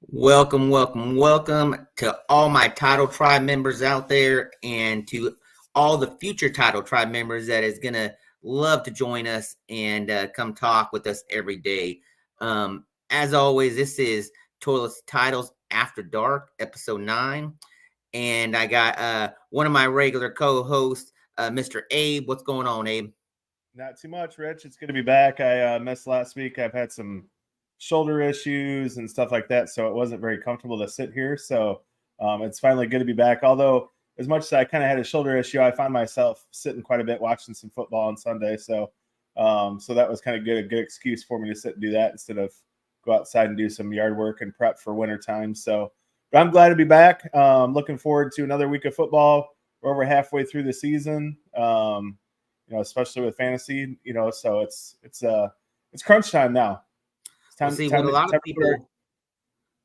Welcome to all my Title Tribe members out there and to all the future Title Tribe members that is going to love to join us and come talk with us every day. As always, this is Toilets Titles After Dark, episode 9. And I got one of my regular co-hosts, Mr. Abe. What's going on, Abe? Not too much, Rich. It's good to be back. I missed last week. I've had some shoulder issues and stuff like that, so it wasn't very comfortable to sit here. So it's finally good to be back. Although, as much as I kind of had a shoulder issue, I found myself sitting quite a bit watching some football on Sunday. So that was kind of a good excuse for me to sit and do that instead of go outside and do some yard work and prep for winter time. So, but I'm glad to be back. Looking forward to another week of football. We're over halfway through the season. Especially with fantasy, so it's crunch time now. It's time, see, what a lot of people,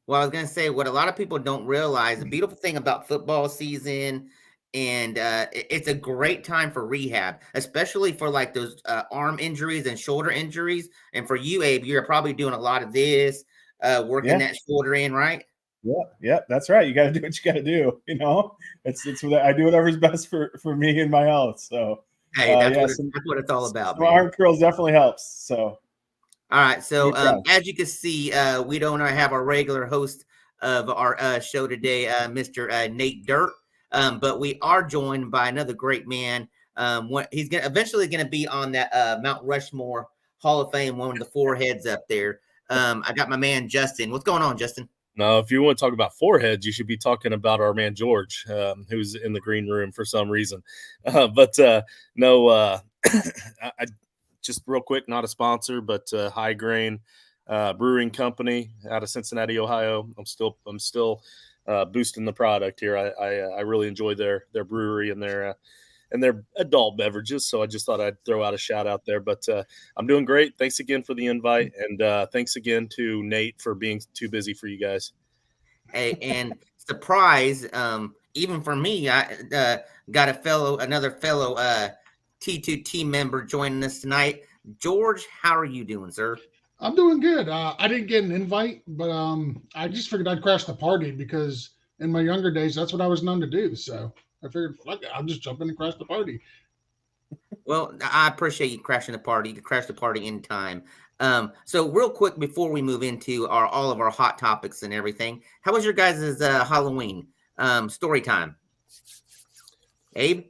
well, I was going to say, what a lot of people don't realize, the beautiful thing about football season, and it's a great time for rehab, especially for like those arm injuries and shoulder injuries. And for you, Abe, you're probably doing a lot of this, working that shoulder in, right? Yeah, that's right. You got to do what you got to do. It's I do whatever's best for me and my health. So. Hey, that's what it's all about. Some arm curls definitely helps. So, all right. So, as you can see, we don't have our regular host of our show today, Mr. Nate Dirt, but we are joined by another great man. He's eventually going to be on that Mount Rushmore Hall of Fame, one of the foreheads up there. I got my man Justin. What's going on, Justin? No, if you want to talk about foreheads, you should be talking about our man George, who's in the green room for some reason. I just real quick, not a sponsor, but High Grain Brewing Company out of Cincinnati, Ohio. I'm still boosting the product here. I really enjoy their brewery and their adult beverages. So I just thought I'd throw out a shout out there, but I'm doing great. Thanks again for the invite. And thanks again to Nate for being too busy for you guys. Hey, and surprise, even for me, I got another fellow T2T member joining us tonight. George, how are you doing, sir? I'm doing good. I didn't get an invite, but I just figured I'd crash the party because in my younger days, that's what I was known to do. So I figured, fuck it, I'll just jump in and crash the party. Well, I appreciate you crashing the party. You can crash the party in time. So real quick before we move into all of our hot topics and everything, how was your guys' Halloween story time? Abe?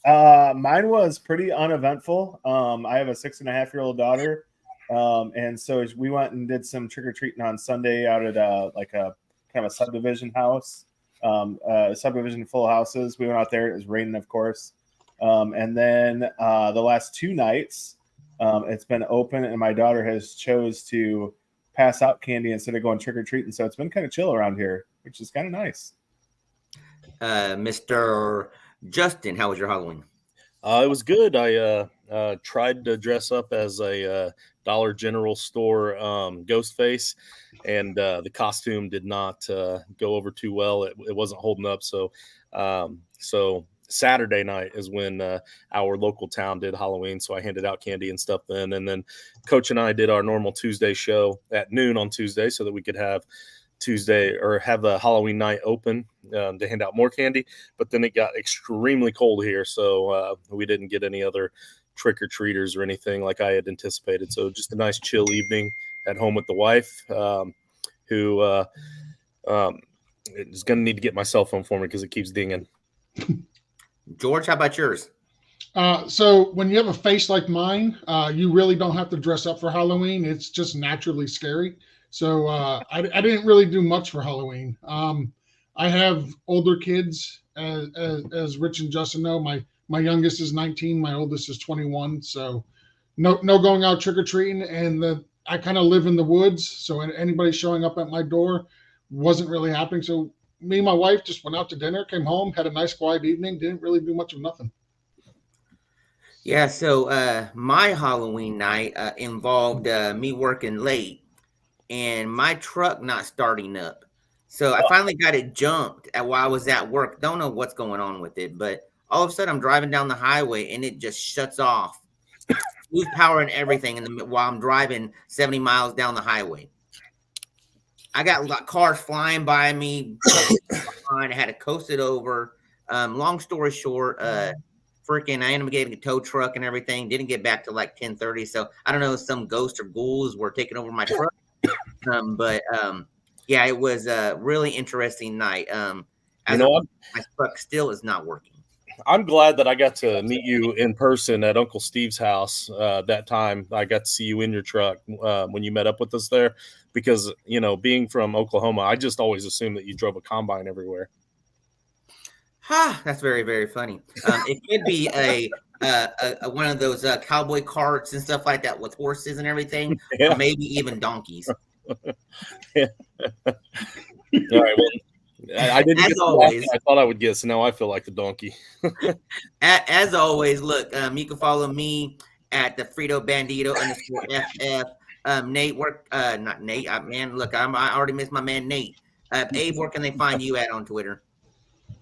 Mine was pretty uneventful. I have a 6.5-year-old daughter. And so we went and did some trick-or-treating on Sunday out at a kind of a subdivision house. A subdivision full of houses. We went out there. It was raining, of course. And then the last 2 nights, it's been open, and my daughter has chose to pass out candy instead of going trick-or-treating. So it's been kind of chill around here, which is kind of nice. Mr. Justin, how was your Halloween? It was good. I tried to dress up as a Dollar General store ghost face, and the costume did not go over too well. It wasn't holding up. So Saturday night is when our local town did Halloween. So I handed out candy and stuff then. And then Coach and I did our normal Tuesday show at noon on Tuesday so that we could have the Halloween night open to hand out more candy. But then it got extremely cold here. So we didn't get any other trick-or-treaters or anything like I had anticipated. So just a nice chill evening at home with the wife who is going to need to get my cell phone for me because it keeps dinging. George, how about yours? So when you have a face like mine, you really don't have to dress up for Halloween. It's just naturally scary. So I didn't really do much for Halloween. I have older kids, as Rich and Justin know. My youngest is 19. My oldest is 21. So no going out trick-or-treating. And I kind of live in the woods. So anybody showing up at my door wasn't really happening. So me and my wife just went out to dinner, came home, had a nice quiet evening, didn't really do much of nothing. Yeah, so my Halloween night involved me working late and my truck not starting up. So I finally got it jumped while I was at work. Don't know what's going on with it, but all of a sudden I'm driving down the highway and it just shuts off. Lose power and everything while I'm driving 70 miles down the highway. I got cars flying by me. I had to coast it over. Long story short, freaking I ended up getting a tow truck and everything. Didn't get back to like 10:30. So I don't know if some ghosts or ghouls were taking over my truck. But yeah, it was a really interesting night. You know, my truck still is not working. I'm glad that I got to meet you in person at Uncle Steve's house that time. I got to see you in your truck when you met up with us there, because, you know, being from Oklahoma, I just always assumed that you drove a combine everywhere. That's very, very funny. It could be a one of those cowboy carts and stuff like that with horses and everything, Yeah. or maybe even donkeys. Yeah. All right. Well, I didn't As get always. I thought I would guess. Now I feel like the donkey. As always, look, you can follow me at the Frito Bandito _FF. Nate, not Nate, man. Look, I already missed my man Nate. Abe, where can they find you at on Twitter?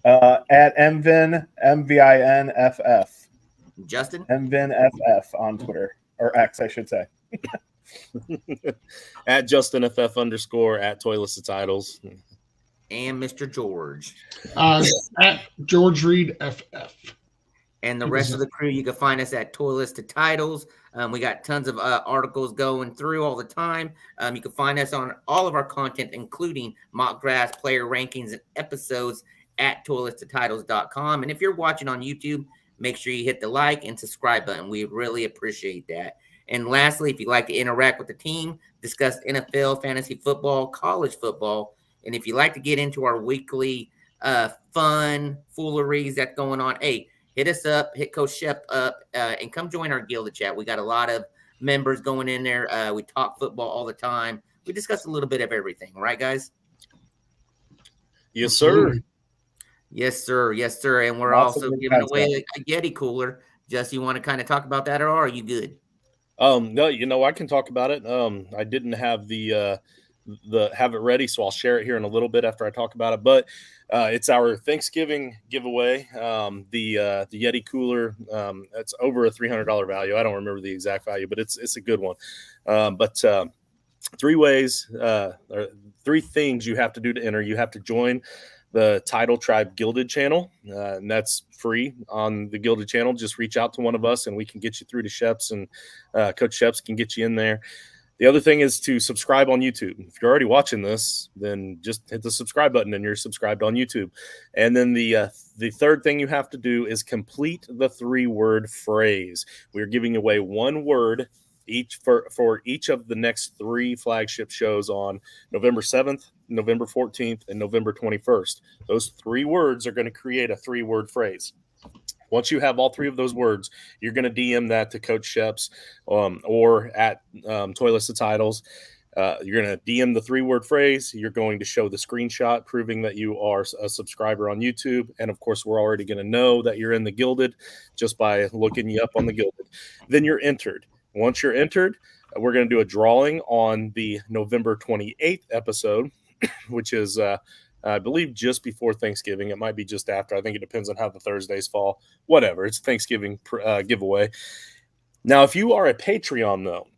At MVin, MVINFF. Justin? MVinFF on Twitter, or X, I should say. At JustinFF _ at Toilets to Titles. And Mr. George. At George Reed FF. And the rest of the crew, you can find us at Toilets to Titles. We got tons of articles going through all the time. You can find us on all of our content, including mock drafts, player rankings, and episodes at toiletstotitles.com. And if you're watching on YouTube, make sure you hit the like and subscribe button. We really appreciate that. And lastly, if you'd like to interact with the team, discuss NFL, fantasy football, college football, and if you'd like to get into our weekly fun fooleries that's going on, hey, hit us up, hit Coach Shep up, and come join our Gilded Chat. We got a lot of members going in there. We talk football all the time. We discuss a little bit of everything. Right, guys? Yes, sir. Yes, sir. Yes, sir. And we're also giving away a Yeti cooler. Jesse, you want to kind of talk about that, or are you good? No, you know, I can talk about it. I didn't have the have it ready, so I'll share it here in a little bit after I talk about it. But it's our Thanksgiving giveaway. The Yeti cooler. It's over a $300 value. I don't remember the exact value, but it's a good one. But 3 ways, or 3 things you have to do to enter. You have to join the Title Tribe Gilded channel, and that's free on the Gilded channel. Just reach out to one of us, and we can get you through to Sheps, and Coach Sheps can get you in there. The other thing is to subscribe on YouTube. If you're already watching this, then just hit the subscribe button and you're subscribed on YouTube. And then the third thing you have to do is complete the 3-word phrase. We're giving away 1 word each for each of the next 3 flagship shows on November 7th, November 14th, and November 21st. Those 3 words are going to create a 3-word phrase. Once you have all 3 of those words, you're going to DM that to Coach Sheps or at Toilets to Titles. You're going to DM the 3-word phrase. You're going to show the screenshot proving that you are a subscriber on YouTube. And, of course, we're already going to know that you're in the Gilded just by looking you up on the Gilded. Then you're entered. Once you're entered, we're going to do a drawing on the November 28th episode, which is I believe just before Thanksgiving. It might be just after. I think it depends on how the Thursdays fall. Whatever. It's a Thanksgiving giveaway. Now, if you are a Patreon, though,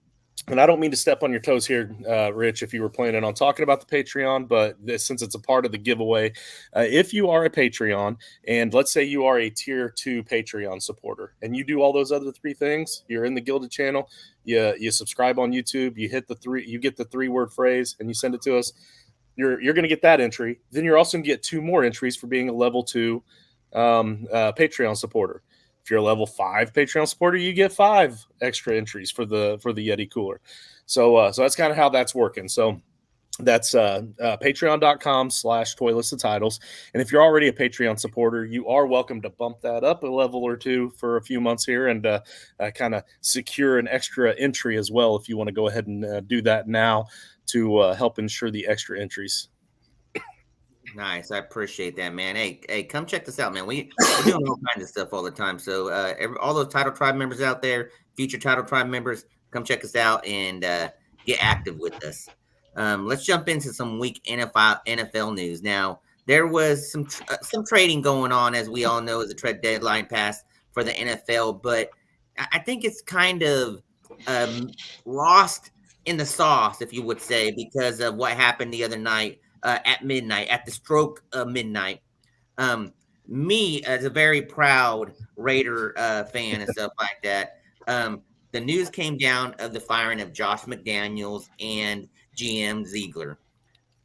and I don't mean to step on your toes here, Rich, if you were planning on talking about the Patreon, but since it's a part of the giveaway, if you are a Patreon, and let's say you are a Tier 2 Patreon supporter, and you do all those other 3 things, you're in the Gilded channel, you subscribe on YouTube, you hit you get the 3-word phrase, and you send it to us, you're going to get that entry. Then you're also going to get 2 more entries for being a level 2 Patreon supporter. If you're a level 5 Patreon supporter, you get 5 extra entries for the Yeti cooler. So that's kind of how that's working. So that's patreon.com/Toilets to Titles. And if you're already a Patreon supporter, you are welcome to bump that up a level or 2 for a few months here and kind of secure an extra entry as well if you want to go ahead and do that now to help ensure the extra entries. Nice. I appreciate that, man. Hey, come check this out, man. We're doing all kinds of stuff all the time. So all those Title Tribe members out there, future Title Tribe members, come check us out and get active with us. Let's jump into some week NFL news. Now, there was some trading going on, as we all know, as the trade deadline passed for the NFL. But I think it's kind of lost in the sauce, if you would say, because of what happened the other night at midnight, at the stroke of midnight. Me, as a very proud Raider fan and stuff like that, the news came down of the firing of Josh McDaniels and GM Ziegler.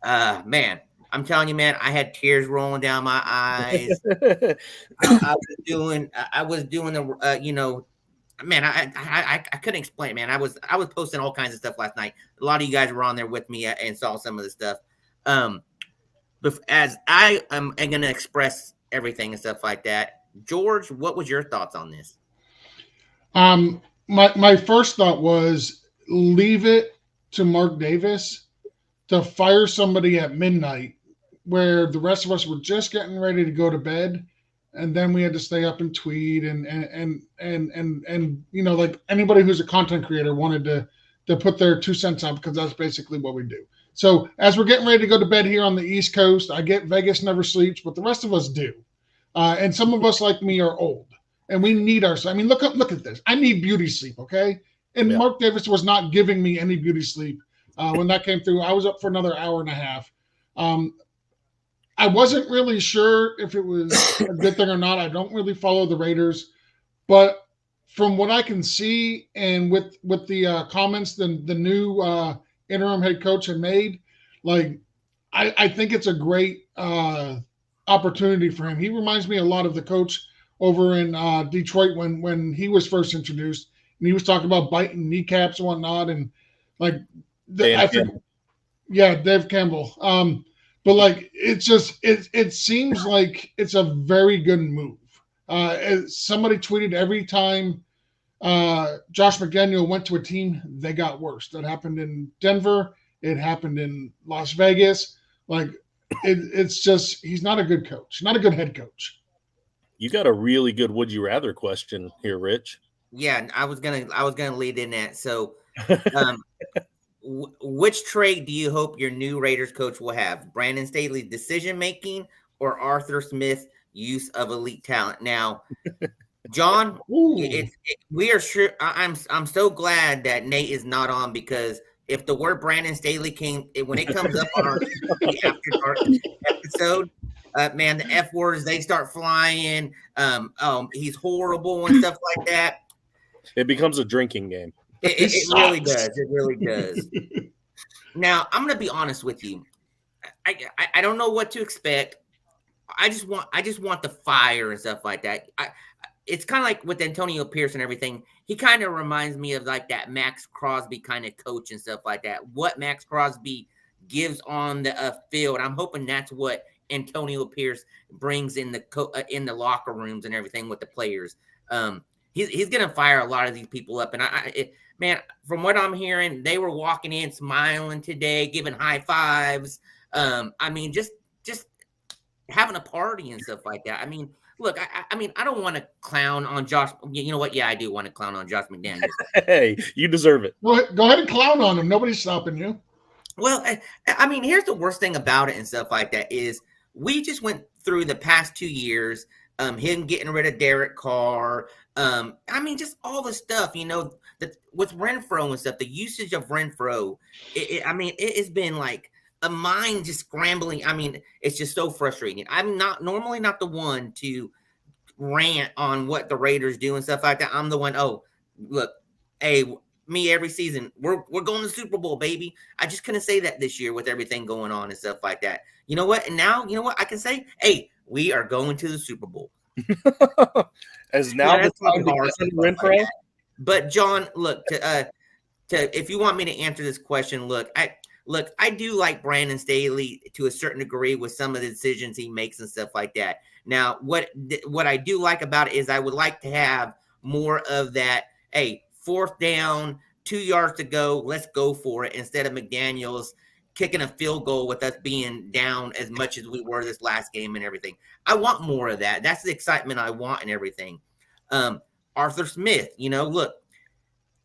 Man, I'm telling you, man, I had tears rolling down my eyes. I was doing the, man, I couldn't explain, man. I was posting all kinds of stuff last night. A lot of you guys were on there with me and saw some of the stuff. But as I am going to express everything and stuff like that, George, what was your thoughts on this? My first thought was leave it to Mark Davis to fire somebody at midnight where the rest of us were just getting ready to go to bed, and then we had to stay up and tweet and like anybody who's a content creator wanted to put their 2 cents out, because that's basically what we do. So as we're getting ready to go to bed here on the East Coast, I get Vegas never sleeps, but the rest of us do. And some of us like me are old and we need our, I mean, look at this. I need beauty sleep. Okay. And Mark Davis was not giving me any beauty sleep. When that came through, I was up for another hour and a half. I wasn't really sure if it was a good thing or not. I don't really follow the Raiders, but from what I can see, and with the comments the new interim head coach had made, like I think it's a great opportunity for him. He reminds me a lot of the coach over in Detroit when he was first introduced, and he was talking about biting kneecaps and whatnot, and like Dave Campbell. But like it seems like it's a very good move. Somebody tweeted every time Josh McDaniel went to a team, they got worse. That happened in Denver. It happened in Las Vegas. Like it's just, he's not a good coach, not a good head coach. You got a really good would you rather question here, Rich. Yeah, I was gonna lead in that. So, which trait do you hope your new Raiders coach will have? Brandon Staley's decision making or Arthur Smith's use of elite talent? Now, John, we are sure. I'm so glad that Nate is not on, because if the word Brandon Staley when it comes up on our T2T After Dark episode, man, the F words, they start flying. He's horrible and stuff like that. It becomes a drinking game. It really does. It really does. Now, I'm going to be honest with you. I don't know what to expect. I just want the fire and stuff like that. It's kind of like with Antonio Pierce and everything. He kind of reminds me of like that Max Crosby kind of coach and stuff like that. What Max Crosby gives on the field, I'm hoping that's what Antonio Pierce brings in the locker rooms and everything with the players. He's going to fire a lot of these people up. And man, from what I'm hearing, they were walking in smiling today, giving high fives. I mean, just having a party and stuff like that. I mean, look, I mean, I don't want to clown on Josh. You know what? Yeah, I do want to clown on Josh McDaniels. Hey, you deserve it. Go ahead and clown on him. Nobody's stopping you. Well, I mean, here's the worst thing about it and stuff like that is we just went through the past 2 years, him getting rid of Derek Carr. I mean, just all the stuff, with Renfro and stuff, the usage of Renfro. I mean, it has been like a mind just scrambling. I mean, it's just so frustrating. I'm normally not the one to rant on what the Raiders do and stuff like that. I'm the one, look, hey, me every season, we're going to the Super Bowl, baby. I just couldn't say that this year with everything going on and stuff like that. You know what? And now, you know what I can say? Hey, we are going to the Super Bowl. As now the time to get Renfro. But John, look, if you want me to answer this question, I do like Brandon Staley to a certain degree with some of the decisions he makes and stuff like that. Now, what I do like about it is I would like to have more of that, hey, 4th down, 2 yards to go, let's go for it, instead of McDaniels kicking a field goal with us being down as much as we were this last game and everything. I want more of that. That's the excitement I want and everything. Arthur Smith, look,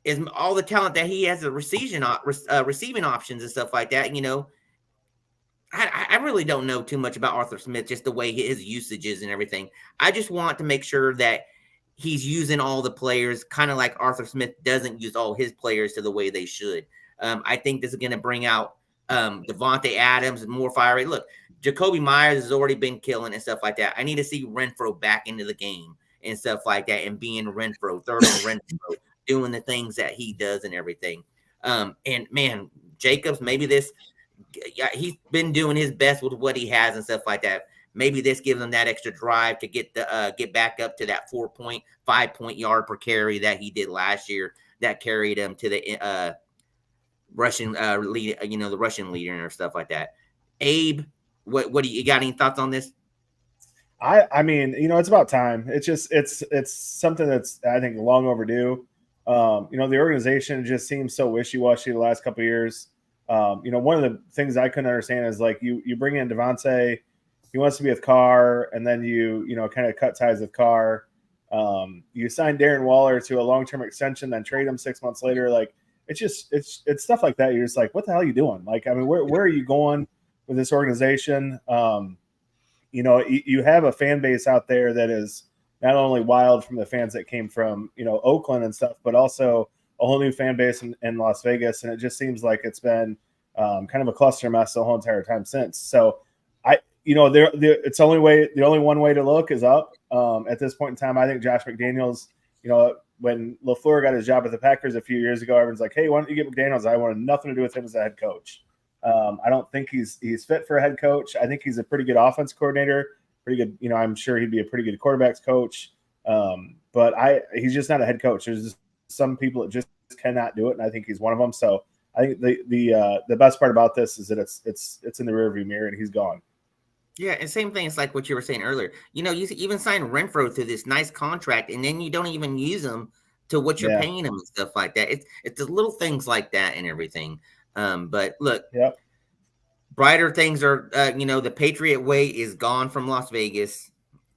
is all the talent that he has, receiving options and stuff like that. I really don't know too much about Arthur Smith, just the way his usage is and everything. I just want to make sure that he's using all the players, kind of like Arthur Smith doesn't use all his players to the way they should. I think this is going to bring out Devontae Adams, more fire rate. Look, Jacoby Myers has already been killing and stuff like that. I need to see Renfro back into the game and stuff like that, and being Renfro, third on Renfro, doing the things that he does and everything. And man, Jacobs, maybe this, he's been doing his best with what he has and stuff like that. Maybe this gives him that extra drive to get back up to that 4.5 point yard per carry that he did last year. That carried him to the Russian lead, the Russian leader and stuff like that. Abe, what do you got? Any thoughts on this? I mean, it's about time. It's something that's, I think, long overdue. The organization just seems so wishy-washy the last couple of years. One of the things I couldn't understand is, like, you bring in Devontae, he wants to be with Carr, and then you kind of cut ties with Carr. You sign Darren Waller to a long-term extension, then trade him 6 months later. Like, it's stuff like that. You're just like, what the hell are you doing? Like, I mean, where are you going with this organization? You have a fan base out there that is not only wild from the fans that came from, Oakland and stuff, but also a whole new fan base in Las Vegas. And it just seems like it's been kind of a cluster mess the whole entire time since. So it's the only one way to look is up. At this point in time, I think Josh McDaniels, when LaFleur got his job at the Packers a few years ago, everyone's like, hey, why don't you get McDaniels? I wanted nothing to do with him as a head coach. I don't think he's fit for a head coach. I think he's a pretty good offense coordinator, pretty good. I'm sure he'd be a pretty good quarterbacks coach. But he's just not a head coach. There's just some people that just cannot do it, and I think he's one of them. So I think the best part about this is that it's in the rearview mirror, and he's gone. Yeah, and same thing. It's like what you were saying earlier. You even sign Renfro to this nice contract, and then you don't even use him to what you're paying him and stuff like that. It's the little things like that and everything. But look, brighter things are, the Patriot way is gone from Las Vegas,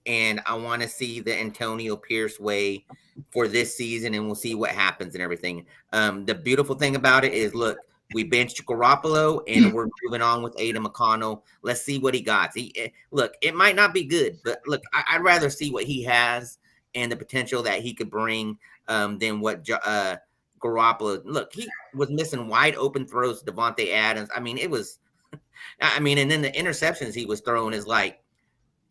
and I want to see the Antonio Pierce way for this season, and we'll see what happens and everything. The beautiful thing about it is, look, we benched Garoppolo, and we're moving on with Aiden McConnell. Let's see what he got. Look, it might not be good, but look, I'd rather see what he has and the potential that he could bring than what Garoppolo. Look, he was missing wide open throws to Devontae Adams. I mean, and then the interceptions he was throwing is like,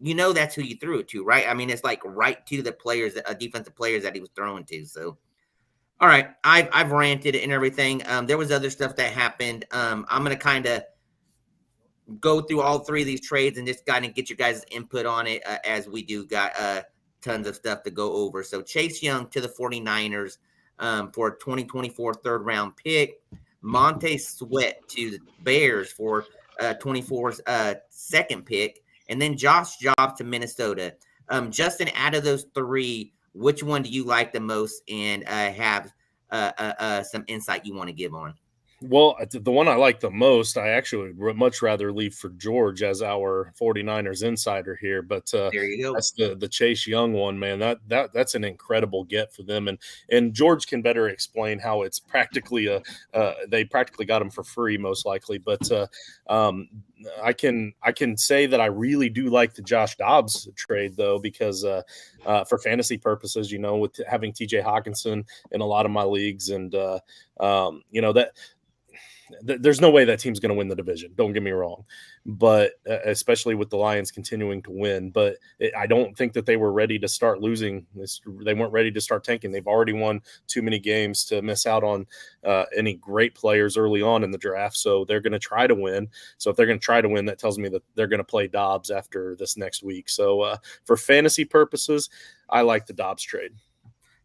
that's who you threw it to, right? I mean, it's like right to the players, defensive players that he was throwing to. So, all right, I've ranted and everything. There was other stuff that happened. I'm going to kind of go through all three of these trades and just kind of get your guys' input on it as we do got tons of stuff to go over. So Chase Young to the 49ers for a 2024 third-round pick. Montez Sweat to the Bears for 24 second pick. And then Josh Jobs to Minnesota. Justin, out of those three, which one do you like the most and have some insight you want to give on? Well, the one I like the most, I actually would much rather leave for George as our 49ers insider here. But there you go. That's the Chase Young one, man. That's an incredible get for them. And George can better explain how it's practically they practically got him for free, most likely. But I can say that I really do like the Josh Dobbs trade, though, because for fantasy purposes, with having TJ Hawkinson in a lot of my leagues, and there's no way that team's going to win the division. Don't get me wrong, but especially with the Lions continuing to win. But I don't think that they were ready to start losing. They weren't ready to start tanking. They've already won too many games to miss out on any great players early on in the draft. So they're going to try to win. So if they're going to try to win, that tells me that they're going to play Dobbs after this next week. So for fantasy purposes, I like the Dobbs trade.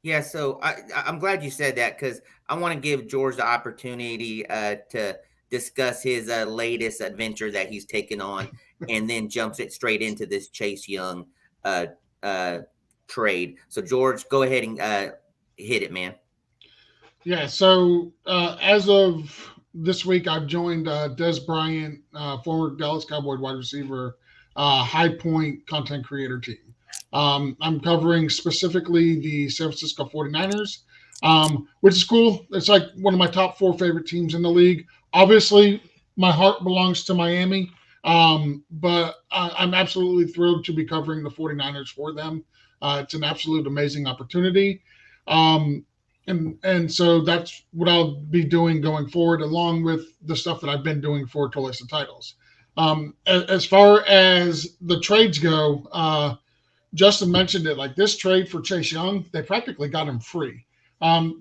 Yeah, so I'm glad you said that, because I want to give George the opportunity to discuss his latest adventure that he's taken on, and then jumps it straight into this Chase Young trade. So, George, go ahead and hit it, man. Yeah, so as of this week, I've joined Des Bryant, former Dallas Cowboy wide receiver, High Point content creator team. I'm covering specifically the San Francisco 49ers, which is cool. It's like one of my top 4 favorite teams in the league. Obviously, my heart belongs to Miami, but I'm absolutely thrilled to be covering the 49ers for them. It's an absolute amazing opportunity. And so that's what I'll be doing going forward, along with the stuff that I've been doing for Tulsa Titles. As far as the trades go, Justin mentioned it. Like this trade for Chase Young, they practically got him free.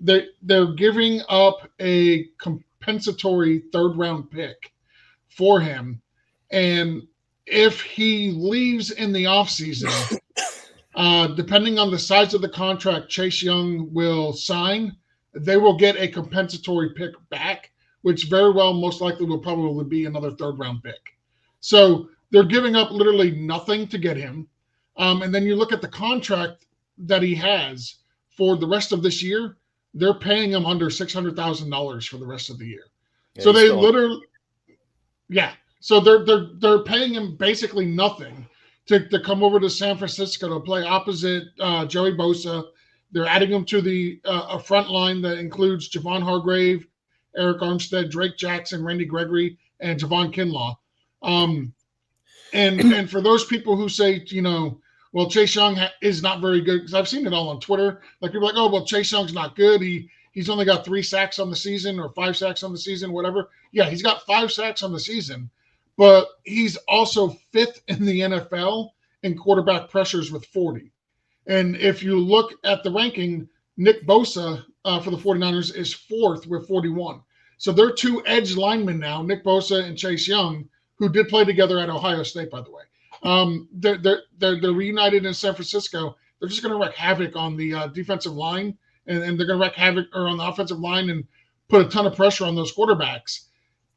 They're giving up a compensatory third round pick for him, and if he leaves in the offseason, depending on the size of the contract Chase Young will sign, they will get a compensatory pick back, which very well most likely will probably be another third round pick. So they're giving up literally nothing to get him. And then you look at the contract that he has for the rest of this year, they're paying him under $600,000 for the rest of the year. Yeah, So they still- literally, yeah. So they're paying him basically nothing to come over to San Francisco to play opposite Joey Bosa. They're adding him to the a front line that includes Javon Hargrave, Eric Armstead, Drake Jackson, Randy Gregory, and Javon Kinlaw. And for those people who say, well, Chase Young is not very good, because I've seen it all on Twitter. Like people are like, oh, well, Chase Young's not good. He's only got 3 sacks on the season or 5 sacks on the season, whatever. Yeah, he's got 5 sacks on the season, but he's also 5th in the NFL in quarterback pressures with 40. And if you look at the ranking, Nick Bosa for the 49ers is 4th with 41. So they're 2 edge linemen now, Nick Bosa and Chase Young, who did play together at Ohio State, by the way. They're reunited in San Francisco. They're just going to wreak havoc on the defensive line, and they're going to wreak havoc on the offensive line and put a ton of pressure on those quarterbacks.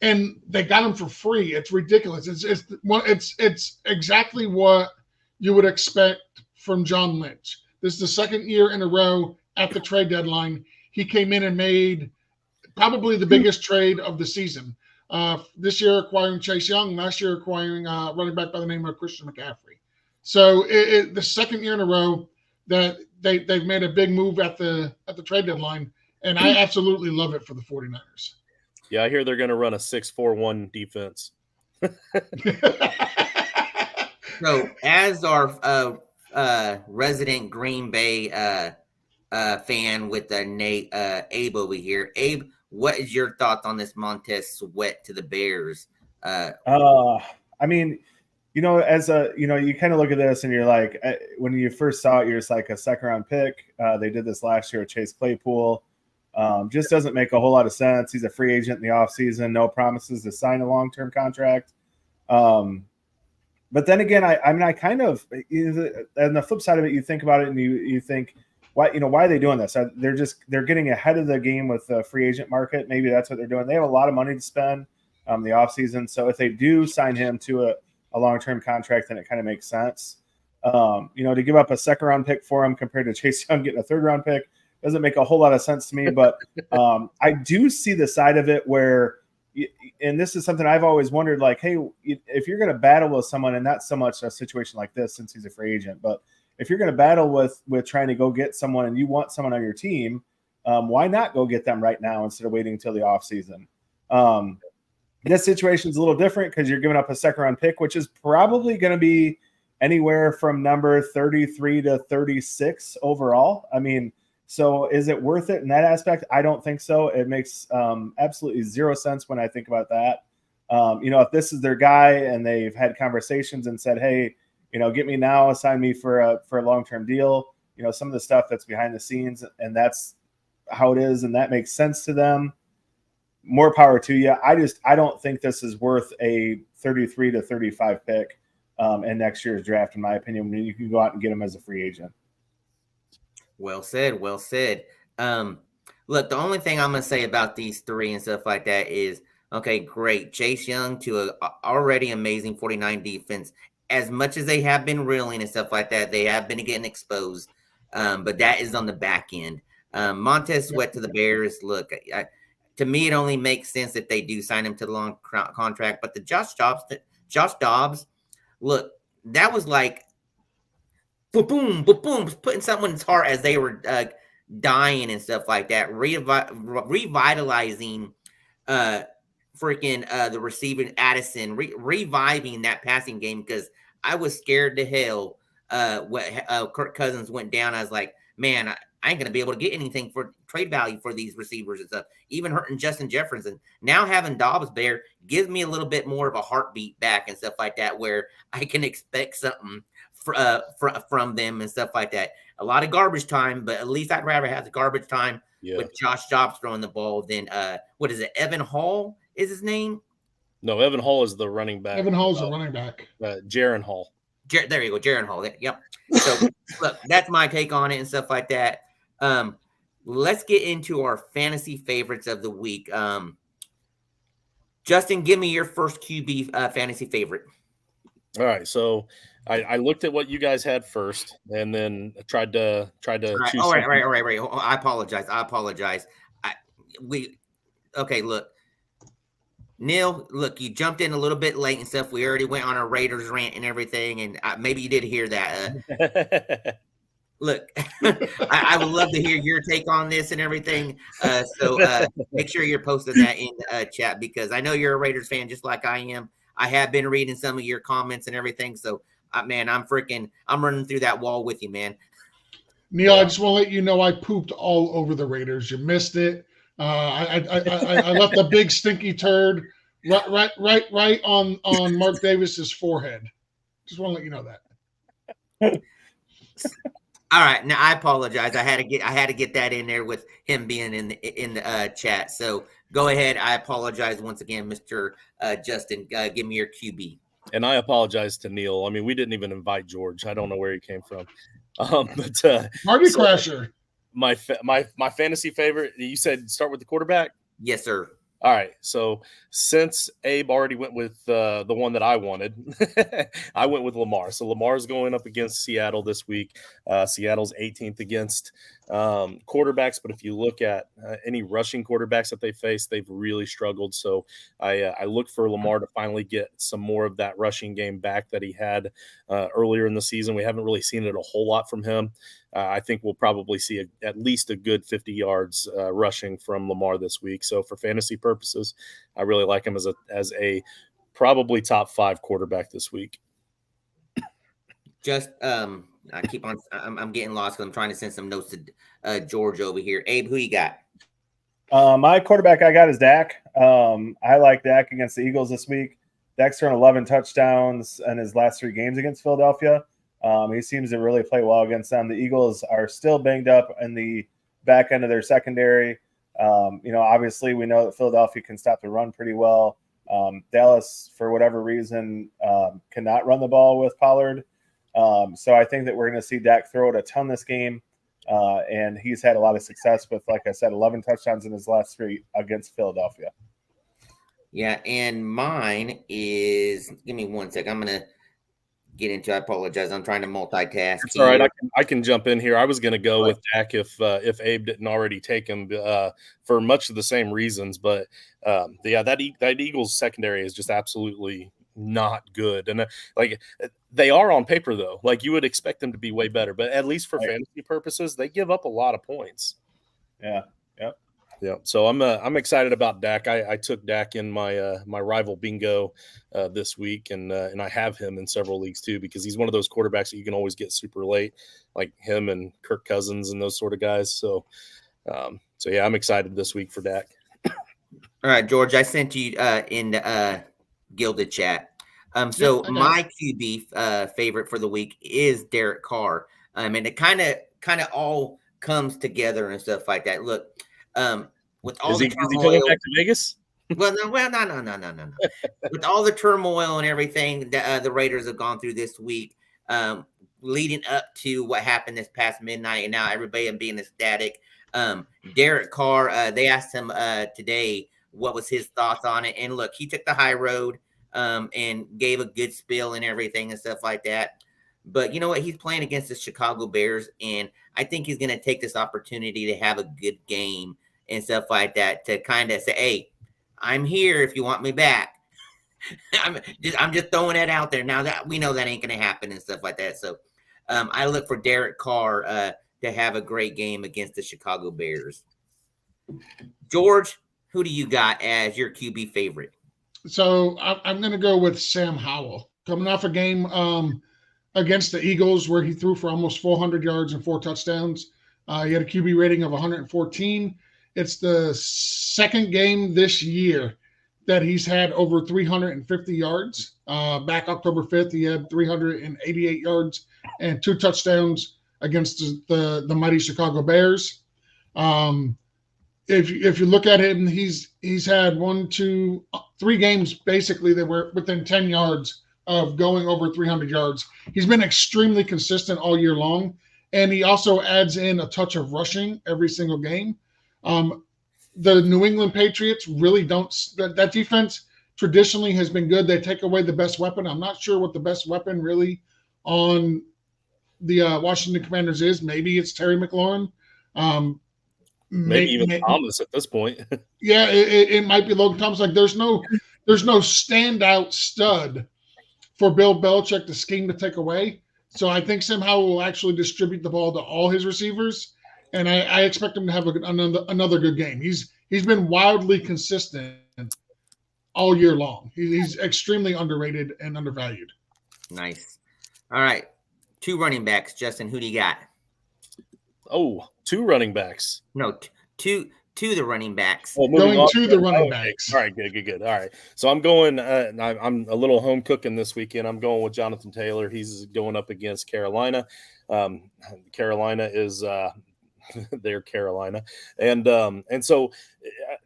And they got them for free. It's ridiculous. It's exactly what you would expect from John Lynch. This is the 2nd year in a row at the trade deadline. He came in and made probably the biggest trade of the season. This year acquiring Chase Young, last year acquiring running back by the name of Christian McCaffrey. So the 2nd year in a row that they've made a big move at the trade deadline, and I absolutely love it for the 49ers. Yeah, I hear they're going to run a 6-4-1 defense. So, as our resident Green Bay fan with Nate Abe over here, Abe, what is your thoughts on this Montez Sweat to the Bears? I mean, as you kind of look at this and you're like, when you first saw it, you're just like a 2nd round pick. They did this last year with Chase Claypool. Just doesn't make a whole lot of sense. He's a free agent in the offseason, no promises to sign a long-term contract. But then again, I kind of, on the flip side of it, you think about it and you think, why are they doing this? They're getting ahead of the game with the free agent market. Maybe that's what they're doing. They have a lot of money to spend the offseason. So if they do sign him to a long-term contract, then it kind of makes sense. To give up a 2nd round pick for him compared to Chase Young getting a 3rd round pick doesn't make a whole lot of sense to me. But I do see the side of it where, and this is something I've always wondered, like, hey, if you're going to battle with someone, and not so much a situation like this since he's a free agent, but if you're going to battle with trying to go get someone and you want someone on your team, why not go get them right now instead of waiting until the offseason? This situation is a little different because you're giving up a 2nd round pick, which is probably going to be anywhere from number 33 to 36 overall. I mean, so is it worth it in that aspect? I don't think so. It makes absolutely 0 sense when I think about that. If this is their guy and they've had conversations and said, hey, get me now, sign me for a long-term deal, some of the stuff that's behind the scenes, and that's how it is, and that makes sense to them. More power to you. I don't think this is worth a 33 to 35 pick in next year's draft, in my opinion, when you can go out and get him as a free agent. Well said. Well said. Look, the only thing I'm going to say about these 3 and stuff like that is, okay, great. Chase Young to a already amazing 49 defense. As much as they have been reeling and stuff like that, they have been getting exposed. But that is on the back end. Montez Sweat to the Bears. Look, to me, it only makes sense if they do sign him to the long contract. But the Josh Dobbs, look, that was like, boom, putting someone's heart as they were dying and stuff like that, revitalizing the receiving Addison, reviving that passing game, because I was scared to hell when Kirk Cousins went down. I was like, man, I ain't going to be able to get anything for trade value for these receivers and stuff, even hurting Justin Jefferson. Now having Dobbs there gives me a little bit more of a heartbeat back and stuff like that, where I can expect something from them and stuff like that. A lot of garbage time, but at least I'd rather have the garbage time with Josh Dobbs throwing the ball than what is it? Evan Hall is his name? No, Evan Hall is the running back. Evan Hall's the running back. Jaron Hall. There you go, Jaron Hall. Yep. So look, that's my take on it and stuff like that. Let's get into our fantasy favorites of the week. Justin, give me your first QB fantasy favorite. All right, so I looked at what you guys had first, and then tried to choose. All right. I apologize. Look, Neil, look, you jumped in a little bit late and stuff. We already went on a Raiders rant and everything, and maybe you did hear that. Look, I would love to hear your take on this and everything. So make sure you're posting that in the chat, because I know you're a Raiders fan just like I am. I have been reading some of your comments and everything. So, man, I'm running through that wall with you, man. Neil, I just want to let you know I pooped all over the Raiders. You missed it. I left a big stinky turd right on Mark Davis's forehead. Just want to let you know that. All right, now I apologize. I had to get that in there with him being in the chat. So go ahead. I apologize once again, Mr. Justin. Give me your QB. And I apologize to Neil. I mean, we didn't even invite George. I don't know where he came from. Marty Crasher. My fantasy favorite. You said start with the quarterback. Yes, sir. All right. So since Abe already went with the one that I wanted, I went with Lamar. So Lamar's going up against Seattle this week. Seattle's 18th against quarterbacks. But if you look at any rushing quarterbacks that they face, they've really struggled. So I look for Lamar to finally get some more of that rushing game back that he had earlier in the season. We haven't really seen it a whole lot from him. I think we'll probably see at least a good 50 yards rushing from Lamar this week. So for fantasy purposes, I really like him as a probably top 5 quarterback this week. Just I keep on. I'm getting lost because I'm trying to send some notes to George over here. Abe, who you got? My quarterback I got is Dak. I like Dak against the Eagles this week. Dak's thrown 11 touchdowns in his last 3 games against Philadelphia. He seems to really play well against them. The Eagles are still banged up in the back end of their secondary. Obviously we know that Philadelphia can stop the run pretty well. Dallas, for whatever reason, cannot run the ball with Pollard. So I think that we're going to see Dak throw it a ton this game. And he's had a lot of success with, like I said, 11 touchdowns in his last 3 against Philadelphia. Yeah, and mine is, give me one sec. I'm going to get into, I apologize. I'm trying to multitask. It's all right. I can jump in here. I was going to go with Dak if Abe didn't already take him for much of the same reasons. But that Eagles secondary is just absolutely not good. And they are on paper though. Like you would expect them to be way better, but at least for fantasy purposes, they give up a lot of points. Yeah. Yep. Yeah, so I'm excited about Dak. I took Dak in my my rival bingo this week, and I have him in several leagues too, because he's one of those quarterbacks that you can always get super late, like him and Kirk Cousins and those sort of guys. So yeah, I'm excited this week for Dak. All right, George, I sent you in the Gilded chat. So my QB favorite for the week is Derek Carr. And it kind of all comes together and stuff like that. Look. With all is he coming back to Vegas? No. With all the turmoil and everything that the Raiders have gone through this week, leading up to what happened this past midnight, and now everybody being ecstatic. Derek Carr, they asked him today what was his thoughts on it, and look, he took the high road and gave a good spiel and everything and stuff like that. But you know what? He's playing against the Chicago Bears, and I think he's going to take this opportunity to have a good game and stuff like that to kind of say, hey, I'm here if you want me back. I'm just throwing that out there. Now that we know that ain't going to happen and stuff like that. So I look for Derek Carr to have a great game against the Chicago Bears. George, who do you got as your QB favorite? So I'm going to go with Sam Howell. Coming off a game against the Eagles where he threw for almost 400 yards and 4 touchdowns. He had a QB rating of 114. It's the second game this year that he's had over 350 yards. Back October 5th, he had 388 yards and 2 touchdowns against the mighty Chicago Bears. If you look at him, he's had 3 games basically that were within 10 yards of going over 300 yards. He's been extremely consistent all year long, and he also adds in a touch of rushing every single game. The New England Patriots really don't – that defense traditionally has been good. They take away the best weapon. I'm not sure what the best weapon really on the Washington Commanders is. Maybe it's Terry McLaurin. Maybe even Thomas at this point. Yeah, it might be Logan Thomas. Like there's no standout stud for Bill Belichick to scheme to take away. So I think somehow we'll actually distribute the ball to all his receivers, and I expect him to have another good game. He's been wildly consistent all year long. He's extremely underrated and undervalued. Nice. All right, 2 running backs. Justin, who do you got? Oh, 2 running backs. No, two the running backs. Oh, going to the running backs. All right, good. All right. So I'm going I'm a little home cooking this weekend. I'm going with Jonathan Taylor. He's going up against Carolina. Carolina is they're Carolina. And so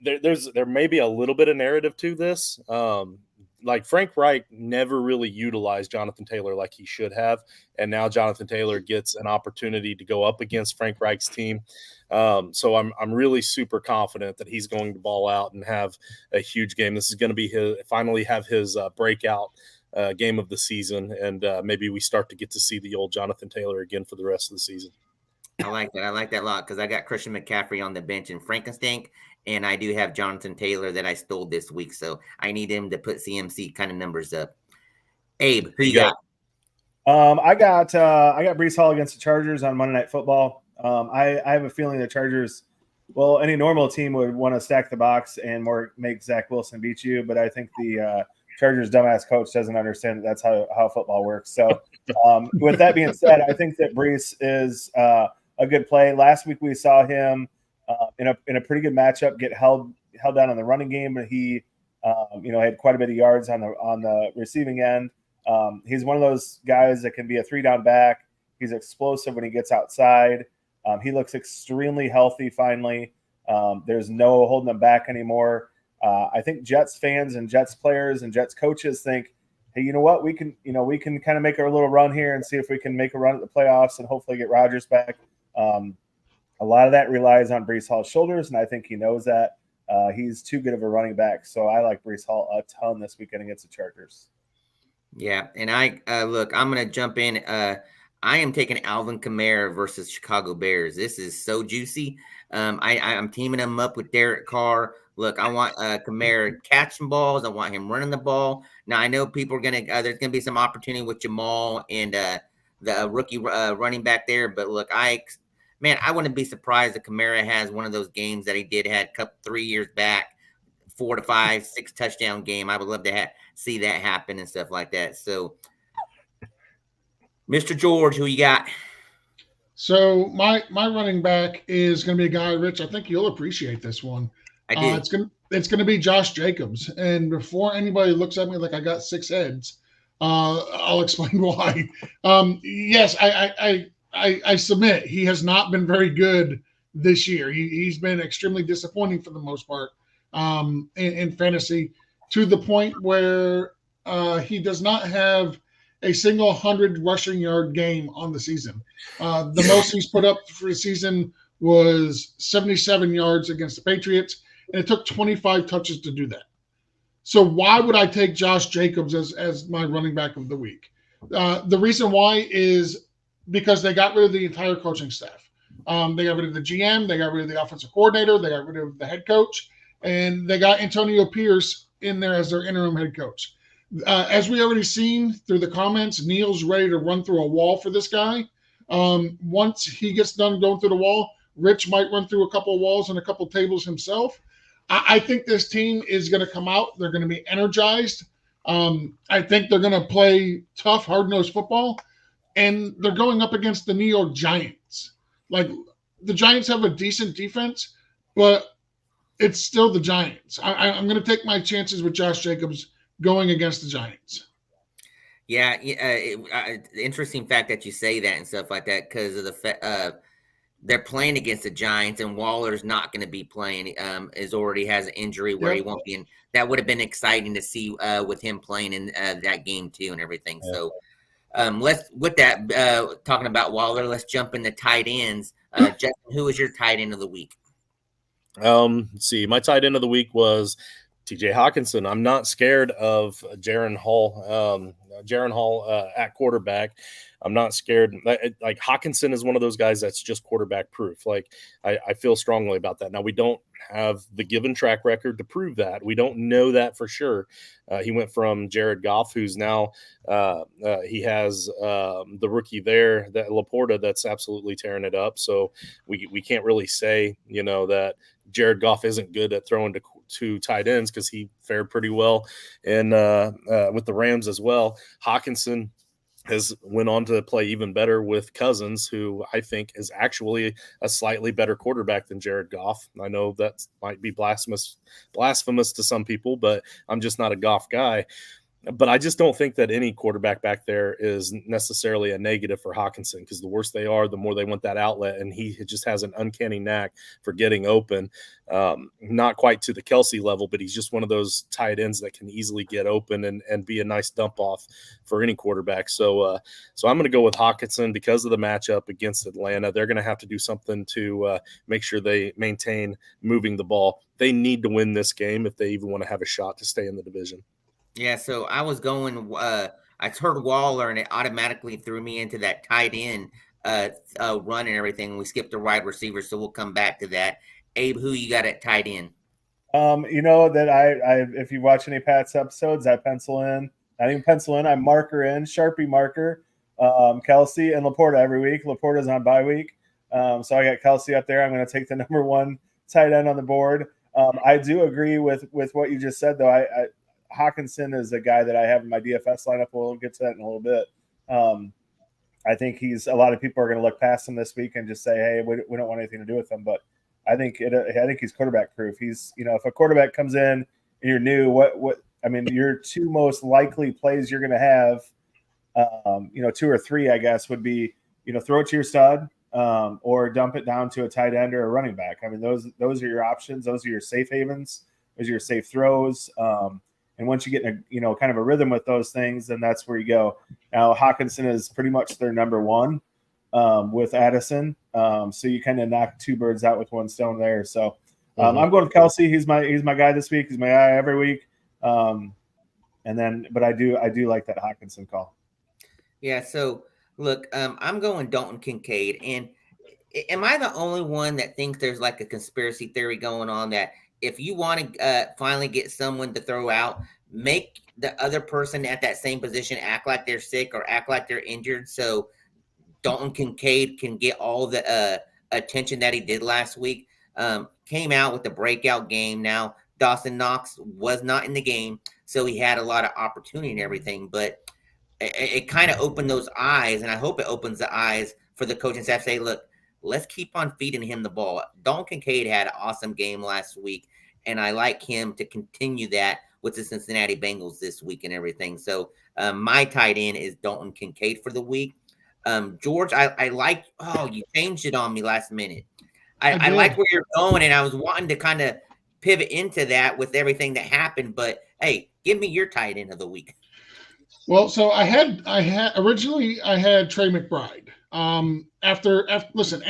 there may be a little bit of narrative to this. Like Frank Reich never really utilized Jonathan Taylor like he should have. And now Jonathan Taylor gets an opportunity to go up against Frank Reich's team. So I'm really super confident that he's going to ball out and have a huge game. This is going to be finally have his breakout game of the season. And maybe we start to get to see the old Jonathan Taylor again for the rest of the season. I like that. I like that a lot because I got Christian McCaffrey on the bench in Frankenstein, and I do have Jonathan Taylor that I stole this week, so I need him to put CMC kind of numbers up. Abe, who you got? I got Breece Hall against the Chargers on Monday Night Football. I have a feeling the Chargers, well, any normal team would want to stack the box and make Zach Wilson beat you, but I think the Chargers dumbass coach doesn't understand that that's how football works. So with that being said, I think that Breece is a good play. Last week we saw him in a pretty good matchup get held down on the running game, but he had quite a bit of yards on the receiving end. He's one of those guys that can be a 3-down back. He's explosive when he gets outside. He looks extremely healthy finally. There's no holding him back anymore. I think Jets fans and Jets players and Jets coaches think, hey, you know what? We can kind of make a little run here and see if we can make a run at the playoffs and hopefully get Rodgers back. A lot of that relies on Breece Hall's shoulders, and I think he knows that. He's too good of a running back, so I like Breece Hall a ton this weekend against the Chargers. Yeah, and I'm going to jump in. I am taking Alvin Kamara versus Chicago Bears. This is so juicy. I'm teaming him up with Derek Carr. Look, I want Kamara catching balls. I want him running the ball. Now, I know people are going to there's going to be some opportunity with Jamal and the rookie running back there. But, look, I wouldn't be surprised if Kamara has one of those games that he had 3 years back, 4 to 5, 6 touchdown game. I would love to see that happen and stuff like that. So, Mr. George, who you got? So my running back is going to be a guy, Rich. I think you'll appreciate this one. I do. It's going to be Josh Jacobs. And before anybody looks at me like I got 6 heads, I'll explain why. Yes, I submit he has not been very good this year. He's been extremely disappointing for the most part in fantasy, to the point where he does not have a single 100 rushing yard game on the season. The most he's put up for the season was 77 yards against the Patriots, and it took 25 touches to do that. So why would I take Josh Jacobs as my running back of the week? The reason why is because they got rid of the entire coaching staff. They got rid of the GM, they got rid of the offensive coordinator, they got rid of the head coach, and they got Antonio Pierce in there as their interim head coach. As we already seen through the comments, Neil's ready to run through a wall for this guy. Once he gets done going through the wall, Rich might run through a couple of walls and a couple of tables himself. I think this team is going to come out. They're going to be energized. I think they're going to play tough, hard-nosed football. And they're going up against the New York Giants. Like, the Giants have a decent defense, but it's still the Giants. I'm going to take my chances with Josh Jacobs going against the Giants. Yeah, interesting fact that you say that and stuff like that because of the they're playing against the Giants and Waller's not going to be playing. Is already has an injury where he won't be in. That would have been exciting to see with him playing in that game too and everything. Yeah. So let's with that talking about Waller, let's jump into tight ends. Justin, who was your tight end of the week? Let's see, my tight end of the week was TJ Hawkinson. I'm not scared of Jaron Hall. Jaron Hall at quarterback. I'm not scared. Like Hawkinson is one of those guys that's just quarterback proof. Like I feel strongly about that. Now we don't have the given track record to prove that. We don't know that for sure. He went from Jared Goff, who's now he has the rookie there, that Laporta, that's absolutely tearing it up. So we can't really say, that Jared Goff isn't good at throwing to tight ends because he fared pretty well and with the Rams as well. Hawkinson has went on to play even better with Cousins, who I think is actually a slightly better quarterback than Jared Goff. I know that might be blasphemous to some people, but I'm just not a Goff guy. But I just don't think that any quarterback back there is necessarily a negative for Hawkinson, because the worse they are, the more they want that outlet. And he just has an uncanny knack for getting open. Not quite to the Kelsey level, but he's just one of those tight ends that can easily get open and be a nice dump off for any quarterback. So I'm going to go with Hawkinson because of the matchup against Atlanta. They're going to have to do something to make sure they maintain moving the ball. They need to win this game if they even want to have a shot to stay in the division. Yeah, so I was going. I heard Waller, and it automatically threw me into that tight end run and everything. We skipped the wide receiver, so we'll come back to that. Abe, who you got at tight end? That I if you watch any Pat's episodes, I pencil in. I didn't pencil in. I marker in Sharpie marker. Kelsey and Laporta every week. Laporta's on bye week, so I got Kelsey up there. I'm going to take the number one tight end on the board. I do agree with what you just said, though. Hawkinson is a guy that I have in my DFS lineup. We'll get to that in a little bit. I think a lot of people are going to look past him this week and just say, hey, we don't want anything to do with him. But I think he's quarterback proof. He's, if a quarterback comes in and you're new, your two most likely plays you're going to have, two or three, I guess, would be, throw it to your stud or dump it down to a tight end or a running back. I mean, those are your options. Those are your safe havens. Those are your safe throws. And once you get in a, kind of a rhythm with those things, then that's where you go. Now, Hawkinson is pretty much their number one with Addison. So you kind of knock two birds out with one stone there. So I'm going with Kelsey. He's my guy this week. He's my guy every week. But I do like that Hawkinson call. Yeah. So look, I'm going Dalton Kincaid. And am I the only one that thinks there's like a conspiracy theory going on that if you want to finally get someone to throw out, make the other person at that same position act like they're sick or act like they're injured, so Dalton Kincaid can get all the attention that he did last week. Came out with the breakout game. Now, Dawson Knox was not in the game, so he had a lot of opportunity and everything, but it kind of opened those eyes, and I hope it opens the eyes for the coaching staff to say, look, let's keep on feeding him the ball. Dalton Kincaid had an awesome game last week, and I like him to continue that with the Cincinnati Bengals this week and everything. So my tight end is Dalton Kincaid for the week. George, I like – you changed it on me last minute. I like where you're going, and I was wanting to kind of pivot into that with everything that happened. But, hey, give me your tight end of the week. Well, so I had originally I had Trey McBride. After listen,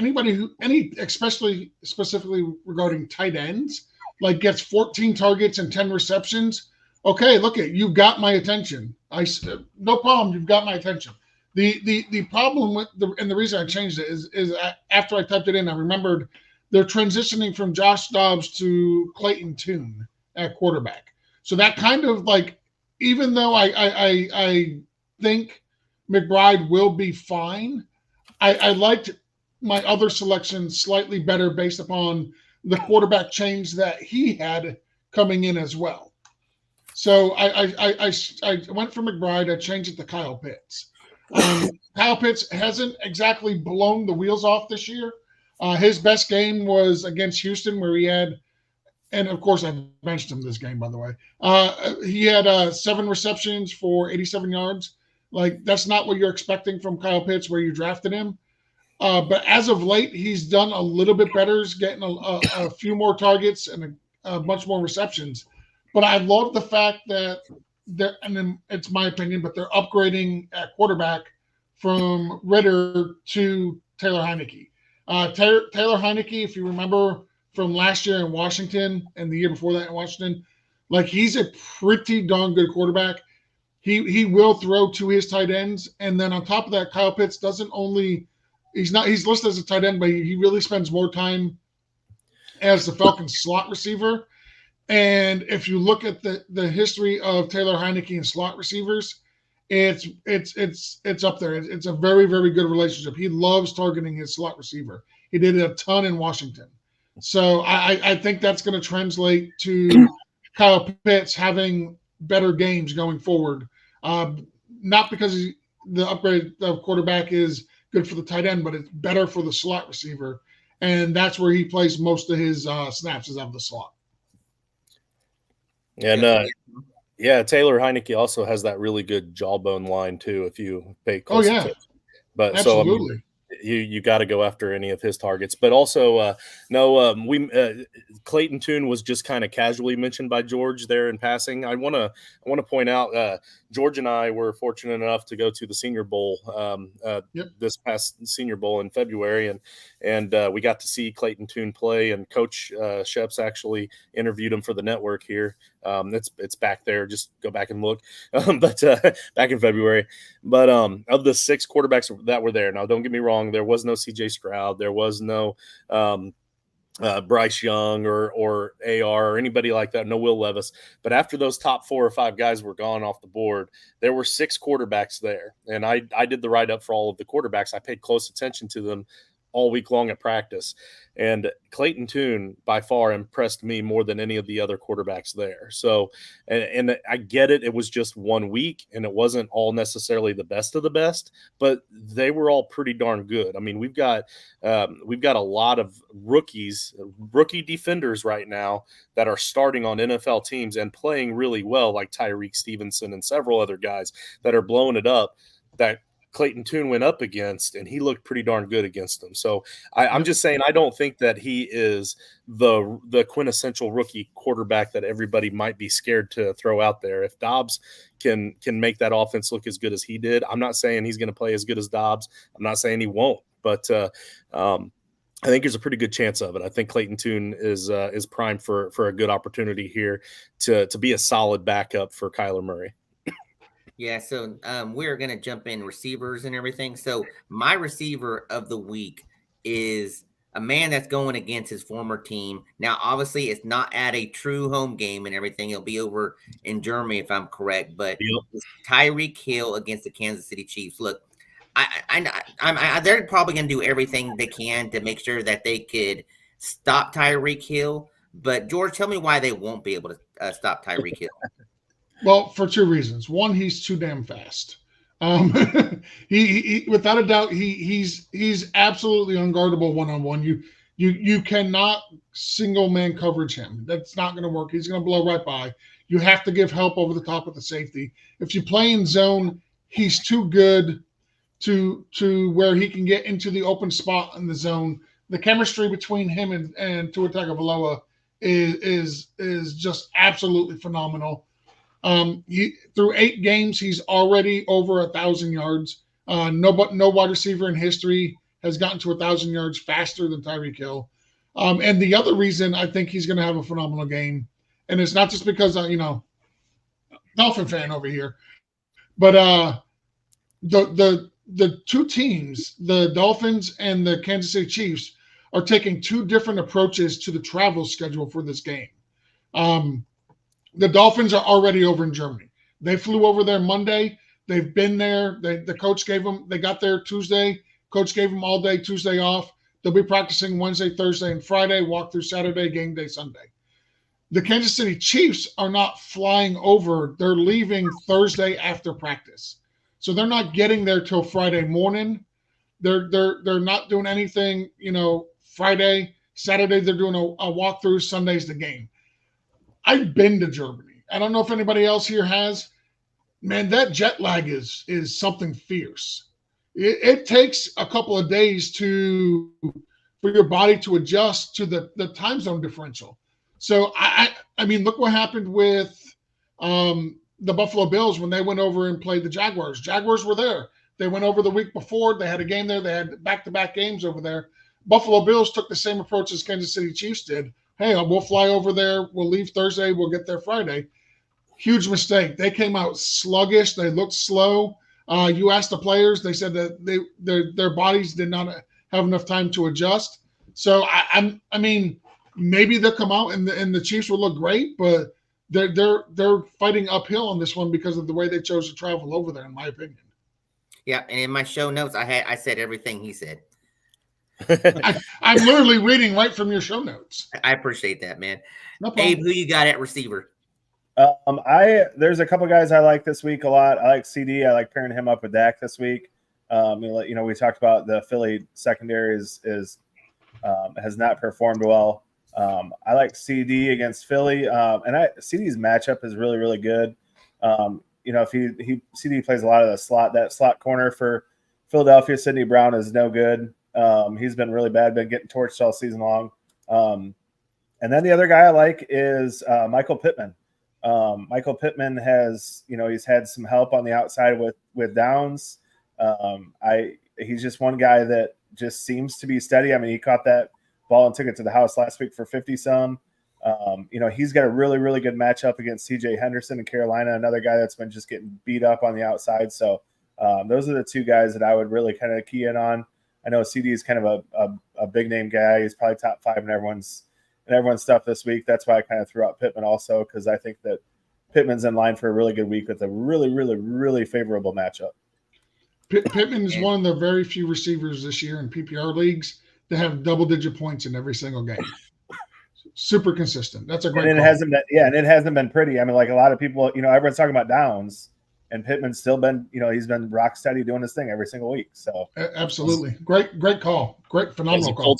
especially specifically regarding tight ends, like gets 14 targets and 10 receptions. Okay, look you've got my attention. No problem, you've got my attention. The problem with the reason I changed it is after I typed it in, I remembered they're transitioning from Josh Dobbs to Clayton Tune at quarterback. So that kind of like, even though I think McBride will be fine, I liked my other selections slightly better based upon the quarterback change that he had coming in as well. So I went for McBride. I changed it to Kyle Pitts. Kyle Pitts hasn't exactly blown the wheels off this year. His best game was against Houston, where he had, and of course I benched him this game, by the way. He had 7 receptions for 87 yards. Like, that's not what you're expecting from Kyle Pitts, where you drafted him. But as of late, he's done a little bit better. He's getting a few more targets and a bunch more receptions. But I love the fact that and then it's my opinion, but they're upgrading at quarterback from Ritter to Taylor Heineke. Taylor Heineke, if you remember from last year in Washington and the year before that in Washington, like, he's a pretty darn good quarterback. He will throw to his tight ends, and then on top of that, Kyle Pitts doesn't only he's listed as a tight end, but he really spends more time as the Falcons slot receiver. And if you look at the history of Taylor Heineke and slot receivers, it's up there. It's a very, very good relationship. He loves targeting his slot receiver. He did it a ton in Washington. So I think that's going to translate to Kyle Pitts having better games going forward. Not because the upgrade of quarterback is good for the tight end, but it's better for the slot receiver. And that's where he plays most of his snaps, is out of the slot. And Taylor Heineke also has that really good jawbone line too, if you pay close attention. But absolutely. So I mean, you got to go after any of his targets. But also, Clayton Tune was just kind of casually mentioned by George there in passing. I want to point out, George and I were fortunate enough to go to the Senior Bowl this past Senior Bowl in February, and we got to see Clayton Tune play. And Coach Sheps actually interviewed him for the network here. It's back there. Just go back and look. But back in February. But of the 6 quarterbacks that were there, now don't get me wrong, there was no C.J. Stroud, there was no Bryce Young or AR or anybody like that, no Will Levis. But after those top 4 or 5 guys were gone off the board, there were 6 quarterbacks there. And I did the write-up for all of the quarterbacks. I paid close attention to them all week long at practice. And Clayton Tune by far impressed me more than any of the other quarterbacks there. So, and I get it. It was just 1 week and it wasn't all necessarily the best of the best, but they were all pretty darn good. I mean, we've got a lot of rookie defenders right now that are starting on NFL teams and playing really well, like Tyreek Stevenson and several other guys that are blowing it up, that Clayton Tune went up against, and he looked pretty darn good against them. So I'm just saying, I don't think that he is the quintessential rookie quarterback that everybody might be scared to throw out there. If Dobbs can make that offense look as good as he did, I'm not saying he's going to play as good as Dobbs. I'm not saying he won't, but I think there's a pretty good chance of it. I think Clayton Tune is primed for a good opportunity here to be a solid backup for Kyler Murray. Yeah, so we're going to jump in receivers and everything. So my receiver of the week is a man that's going against his former team. Now, obviously, it's not at a true home game and everything. It'll be over in Germany, if I'm correct. But it's Tyreek Hill against the Kansas City Chiefs. Look, they're probably going to do everything they can to make sure that they could stop Tyreek Hill. But, George, tell me why they won't be able to stop Tyreek Hill. Well, for 2 reasons. One, he's too damn fast. He without a doubt, he's absolutely unguardable one-on-one. You cannot single man coverage him. That's not going to work. He's going to blow right by. You have to give help over the top of the safety. If you play in zone, he's too good to where he can get into the open spot in the zone. The chemistry between him and Tua Tagovailoa is just absolutely phenomenal. Through 8 games, he's already over 1,000 yards. No wide receiver in history has gotten to 1,000 yards faster than Tyreek Hill. And the other reason I think he's going to have a phenomenal game, and it's not just because Dolphin fan over here, but the 2 teams, the Dolphins and the Kansas City Chiefs, are taking 2 different approaches to the travel schedule for this game. The Dolphins are already over in Germany. They flew over there Monday. They've been there. The coach gave them, they got there Tuesday. Coach gave them all day Tuesday off. They'll be practicing Wednesday, Thursday, and Friday, walk through Saturday, game day Sunday. The Kansas City Chiefs are not flying over. They're leaving Thursday after practice. So they're not getting there till Friday morning. They're not doing anything, Friday, Saturday they're doing a walkthrough, Sunday's the game. I've been to Germany. I don't know if anybody else here has. Man, that jet lag is something fierce. It takes a couple of days for your body to adjust to the time zone differential. So I mean, look what happened with the Buffalo Bills when they went over and played the Jaguars. Jaguars were there. They went over the week before. They had a game there. They had back-to-back games over there. Buffalo Bills took the same approach as Kansas City Chiefs did. Hey, we'll fly over there. We'll leave Thursday. We'll get there Friday. Huge mistake. They came out sluggish. They looked slow. You asked the players. They said that their bodies did not have enough time to adjust. So I mean, maybe they'll come out and the Chiefs will look great, but they're fighting uphill on this one because of the way they chose to travel over there, in my opinion. Yeah, and in my show notes, I said everything he said. I'm literally reading right from your show notes. I appreciate that, man. No problem. Abe, who you got at receiver? There's a couple guys I like this week a lot. I like CD. I like pairing him up with Dak this week. We talked about the Philly secondary has not performed well. I like CD against Philly, and CD's matchup is really, really good. If CD plays a lot of the slot, that slot corner for Philadelphia, Sidney Brown is no good. He's been really bad, been getting torched all season long. And then the other guy I like is Michael Pittman. Michael Pittman has, he's had some help on the outside with downs. He's just one guy that just seems to be steady. I mean, he caught that ball and took it to the house last week for 50-some. He's got a really, really good matchup against CJ Henderson in Carolina, another guy that's been just getting beat up on the outside. So those are the two guys that I would really kind of key in on. I know CD is kind of a big name guy. He's probably top 5 in everyone's stuff this week. That's why I kind of threw out Pittman also, because I think that Pittman's in line for a really good week with a really, really, really favorable matchup. Pittman is one of the very few receivers this year in PPR leagues that have double-digit points in every single game. Super consistent. That's a great call. It hasn't been pretty. I mean, like a lot of people, everyone's talking about downs, and Pittman's still been, he's been rock steady doing his thing every single week. So absolutely. Great call. Great, phenomenal call.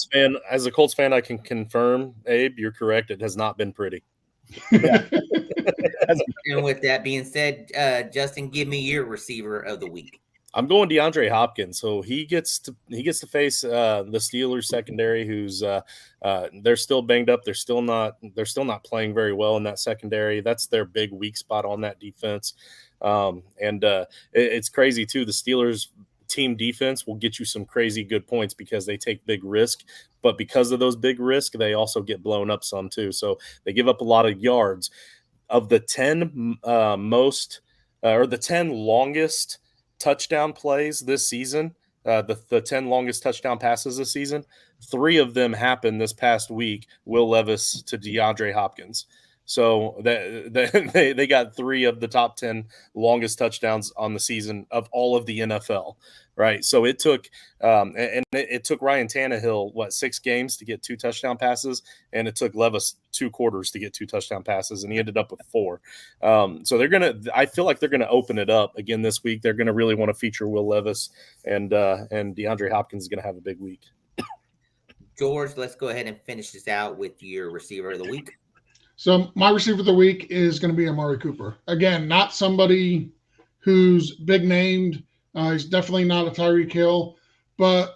As a Colts fan, I can confirm, Abe, you're correct. It has not been pretty. Yeah. And with that being said, Justin, give me your receiver of the week. I'm going DeAndre Hopkins. So he gets to face the Steelers secondary, who's they're still banged up. They're still not playing very well in that secondary. That's their big weak spot on that defense. It's crazy too. The Steelers team defense will get you some crazy good points because they take big risk, but because of those big risks, they also get blown up some too. So they give up a lot of yards. Of the 10 the 10 longest touchdown plays this season, the 10 longest touchdown passes this season, 3 of them happened this past week. Will Levis to DeAndre Hopkins. So they got 3 of the top 10 longest touchdowns on the season of all of the NFL, right? So it took it took Ryan Tannehill 6 games to get 2 touchdown passes, and it took Levis 2 quarters to get 2 touchdown passes, and he ended up with 4. So I feel like they're gonna open it up again this week. They're gonna really want to feature Will Levis, and DeAndre Hopkins is gonna have a big week. George, let's go ahead and finish this out with your receiver of the week. So my receiver of the week is going to be Amari Cooper. Again, not somebody who's big named. He's definitely not a Tyreek Hill, but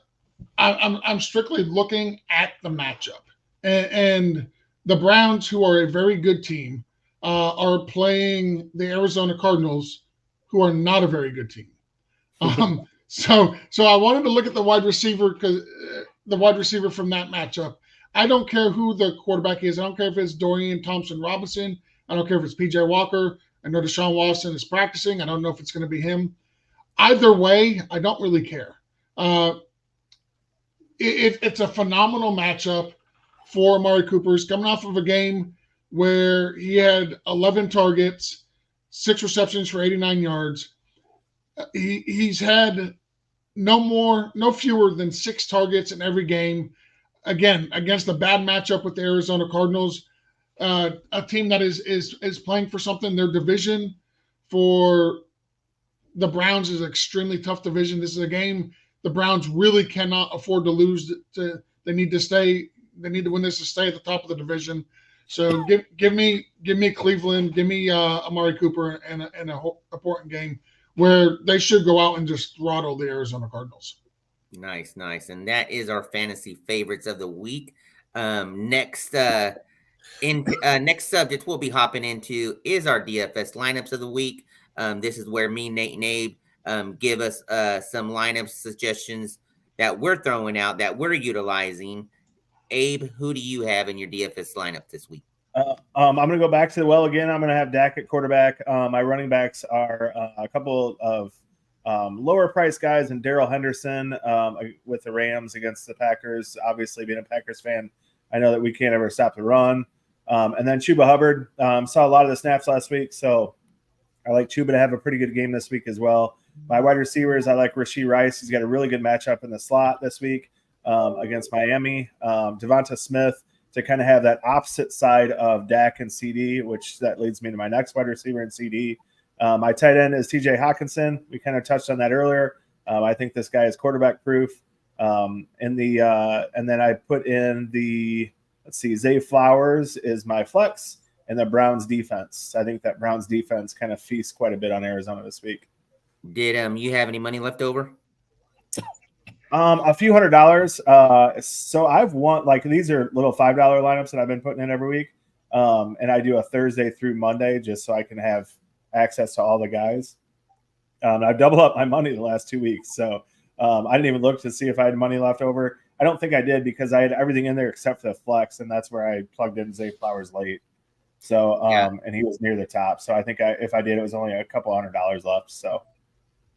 I'm strictly looking at the matchup. And the Browns, who are a very good team, are playing the Arizona Cardinals, who are not a very good team. So I wanted to look at the wide receiver from that matchup. I don't care who the quarterback is. I don't care if it's Dorian Thompson-Robinson. I don't care if it's P.J. Walker. I know Deshaun Watson is practicing. I don't know if it's going to be him. Either way, I don't really care. It's a phenomenal matchup for Amari Cooper. He's coming off of a game where he had 11 targets, 6 receptions for 89 yards. He's had no fewer than 6 targets in every game. Again, against a bad matchup with the Arizona Cardinals, a team that is playing for something. Their division for the Browns is an extremely tough division. This is a game the Browns really cannot afford to lose to They need to win this to stay at the top of the division. So give me Cleveland, give me Amari Cooper and a important game where they should go out and just throttle the Arizona Cardinals. Nice. And that is our fantasy favorites of the week. Next subject we'll be hopping into is our DFS lineups of the week. This is where me, Nate, and Abe give us some lineup suggestions that we're throwing out, that we're utilizing. Abe, who do you have in your DFS lineup this week? I'm going to go back to the well again. I'm going to have Dak at quarterback. My running backs are a couple of lower price guys, and Darrell Henderson with the Rams against the Packers. Obviously, being a Packers fan, I know that we can't ever stop the run. And then Chuba Hubbard. Saw a lot of the snaps last week, so I like Chuba to have a pretty good game this week as well. My wide receivers, I like Rashee Rice. He's got a really good matchup in the slot this week against Miami. Devonta Smith to kind of have that opposite side of Dak and CD, which that leads me to my next wide receiver in CD. My tight end is TJ Hawkinson. We kind of touched on that earlier. I think this guy is quarterback proof. And then I put in Zay Flowers is my flex, and the Browns defense. I think that Browns defense kind of feasts quite a bit on Arizona this week. Did you have any money left over? A few $100. So I've won, like, these are little $5 lineups that I've been putting in every week. And I do a Thursday through Monday just so I can have access to all the guys. I've doubled up my money the last 2 weeks. So I didn't even look to see if I had money left over. I don't think I did because I had everything in there except for the flex, and that's where I plugged in Zay Flowers late. So, and he was near the top. So I think if I did, it was only a couple $100 left. So.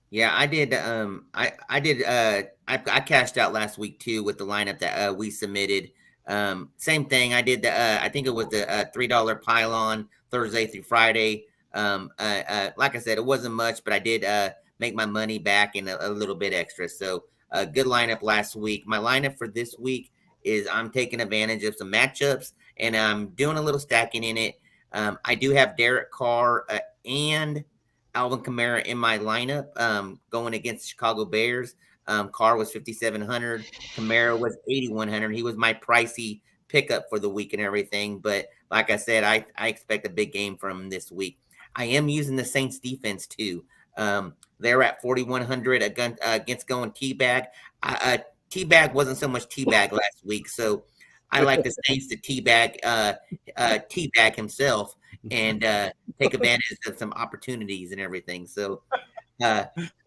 Yeah, I did. I cashed out last week too with the lineup that we submitted. Same thing. I did I think it was the $3 pylon Thursday through Friday. Like I said, it wasn't much, but I did make my money back and a little bit extra. So a good lineup last week. My lineup for this week is I'm taking advantage of some matchups and I'm doing a little stacking in it. I do have Derek Carr and Alvin Kamara in my lineup going against the Chicago Bears. Carr was 5,700. Kamara was 8,100. He was my pricey pickup for the week and everything. But like I said, I expect a big game from him this week. I am using the Saints defense too. They're at 4,100 against going T-bag. T-bag wasn't so much T-bag last week. So I like the Saints to T-bag himself and take advantage of some opportunities and everything. So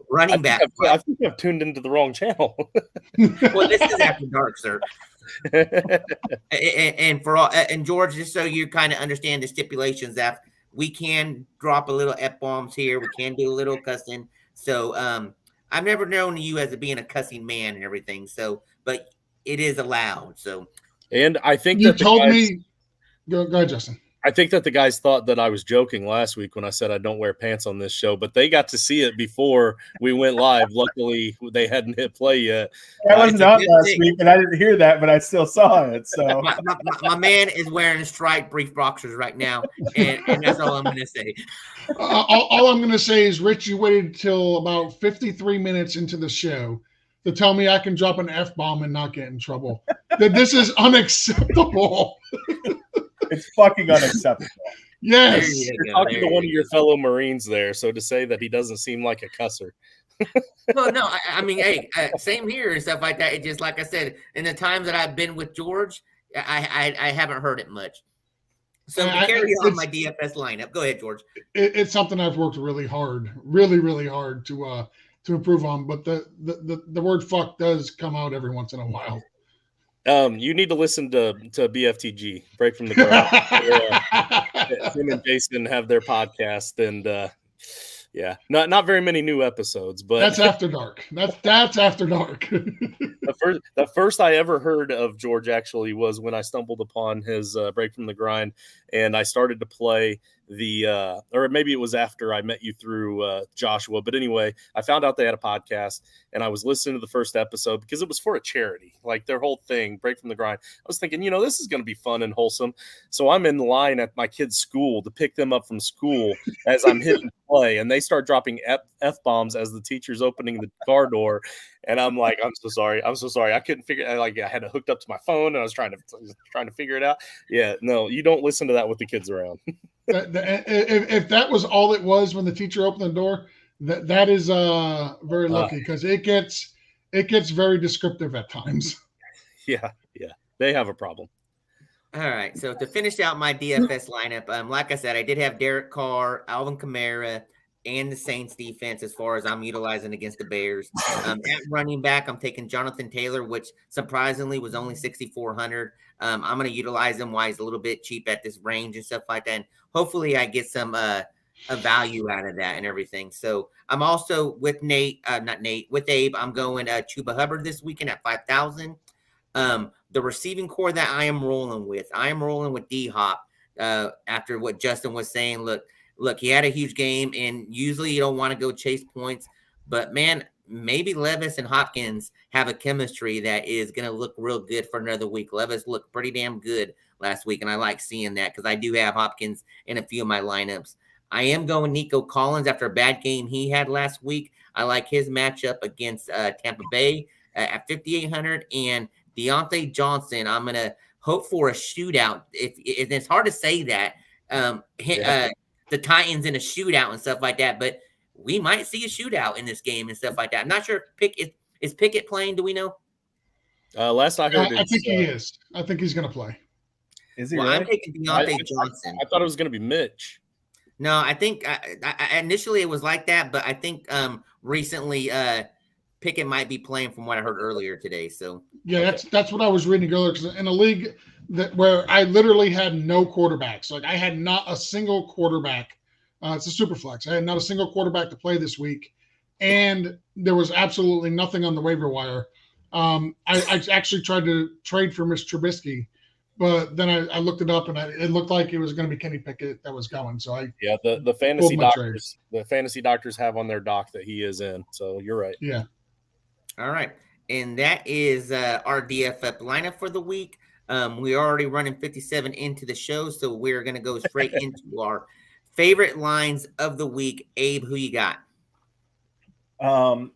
running back. I think I've tuned into the wrong channel. Well, this is After Dark, sir. and for all and George, just so you kind of understand the stipulations, that we can drop a little F-bombs here. We can do a little cussing. So I've never known you as being a cussing man and everything. So, but it is allowed. So, and I think you told me. Go ahead, Justin. I think that the guys thought that I was joking last week when I said I don't wear pants on this show, but they got to see it before we went live. Luckily, they hadn't hit play yet. I wasn't out last week, and I didn't hear that, but I still saw it. So my man is wearing striped brief boxers right now, and that's all I'm going to say. All I'm going to say is, Rich, you waited till about 53 minutes into the show to tell me I can drop an F-bomb and not get in trouble. That this is unacceptable. It's fucking unacceptable. Yes. You're talking to one of your fellow Marines there, so to say that he doesn't seem like a cusser. No, I mean, hey, same here and stuff like that. It just, like I said, in the times that I've been with George, I haven't heard it much. So to carry on my DFS lineup, go ahead, George. It's something I've worked really hard to improve on, but the word fuck does come out every once in a while. You need to listen to BFTG, Break from the Gridiron. Tim and Jason have their podcast, and yeah, not very many new episodes, but that's After Dark. That's After Dark. The first I ever heard of George actually was when I stumbled upon his Break from the Grind, and I started to play or maybe it was after I met you through Joshua. But anyway, I found out they had a podcast, and I was listening to the first episode because it was for a charity, like their whole thing, Break from the Grind. I was thinking, this is going to be fun and wholesome. So I'm in line at my kid's school to pick them up from school as I'm hitting play, and they start dropping F-bombs as the teacher's opening the car door. And I'm like, I'm so sorry. I couldn't figure. I had it hooked up to my phone, and I was trying to figure it out. Yeah, no, you don't listen to that with the kids around. If that was all it was when the teacher opened the door, that is very lucky, because it gets very descriptive at times. Yeah, they have a problem. All right, so to finish out my DFS lineup, like I said, I did have Derek Carr, Alvin Kamara, and the Saints defense as far as I'm utilizing against the Bears. At running back, I'm taking Jonathan Taylor, which surprisingly was only 6,400. I'm going to utilize him while he's a little bit cheap at this range and stuff like that. And hopefully I get some a value out of that and everything. So I'm also with with Abe. I'm going Chuba Hubbard this weekend at 5,000. The receiving core that I am rolling with D-Hop after what Justin was saying. Look, he had a huge game, and usually you don't want to go chase points, but man, maybe Levis and Hopkins have a chemistry that is going to look real good for another week. Levis looked pretty damn good last week, and I like seeing that because I do have Hopkins in a few of my lineups. I am going Nico Collins after a bad game he had last week. I like his matchup against Tampa Bay at 5,800, and Deontay Johnson, I'm going to hope for a shootout. If it's hard to say that, the Titans in a shootout and stuff like that, but we might see a shootout in this game and stuff like that. I'm not sure is Pickett playing. Do we know? Last I heard, I think he is. I think he's going to play. Is he? Well, really? I'm taking Deontay Johnson. I thought it was going to be Mitch. No, I think I initially it was like that, but I think recently Pickett might be playing from what I heard earlier today. So yeah, that's what I was reading earlier, because in a league where I literally had no quarterbacks, like I had not a single quarterback. It's a super flex. I had not a single quarterback to play this week, and there was absolutely nothing on the waiver wire. I actually tried to trade for Mr. Trubisky, but then I looked it up, and it looked like it was going to be Kenny Pickett that was going. So the fantasy doctors have on their doc that he is in. So you're right. Yeah. All right, and that is our DFF lineup for the week. We're already running 57 into the show, so we're going to go straight into our favorite lines of the week. Abe, who you got? I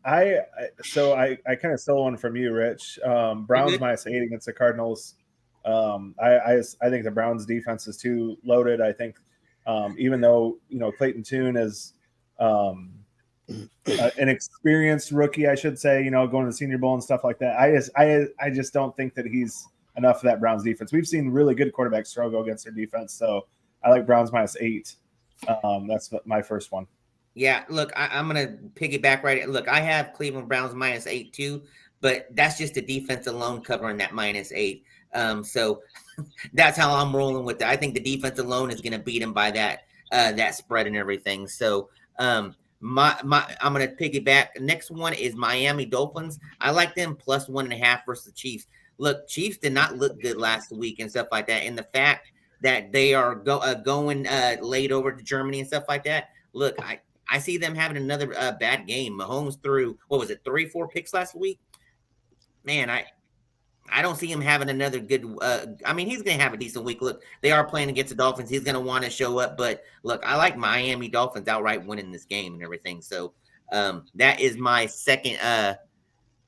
kind of stole one from you, Rich. Browns -8 against the Cardinals. I think the Browns defense is too loaded. I think even though Clayton Tune is an experienced rookie, I should say, going to the Senior Bowl and stuff like that, I just don't think that he's enough for that Browns defense. We've seen really good quarterbacks struggle against their defense, so I like Browns -8. That's my first one. Yeah, look, I'm going to piggyback right. Look, I have Cleveland Browns -8 too, but that's just the defense alone covering that -8. So that's how I'm rolling with it. I think the defense alone is going to beat them by that spread and everything. So I'm going to piggyback. Next one is Miami Dolphins. I like them +1.5 versus the Chiefs. Look, Chiefs did not look good last week and stuff like that. And the fact that they are going late over to Germany and stuff like that. Look, I see them having another bad game. Mahomes threw, 3-4 picks last week? Man, I don't see him having another good he's going to have a decent week. Look, they are playing against the Dolphins. He's going to want to show up. But, look, I like Miami Dolphins outright winning this game and everything. So that is my second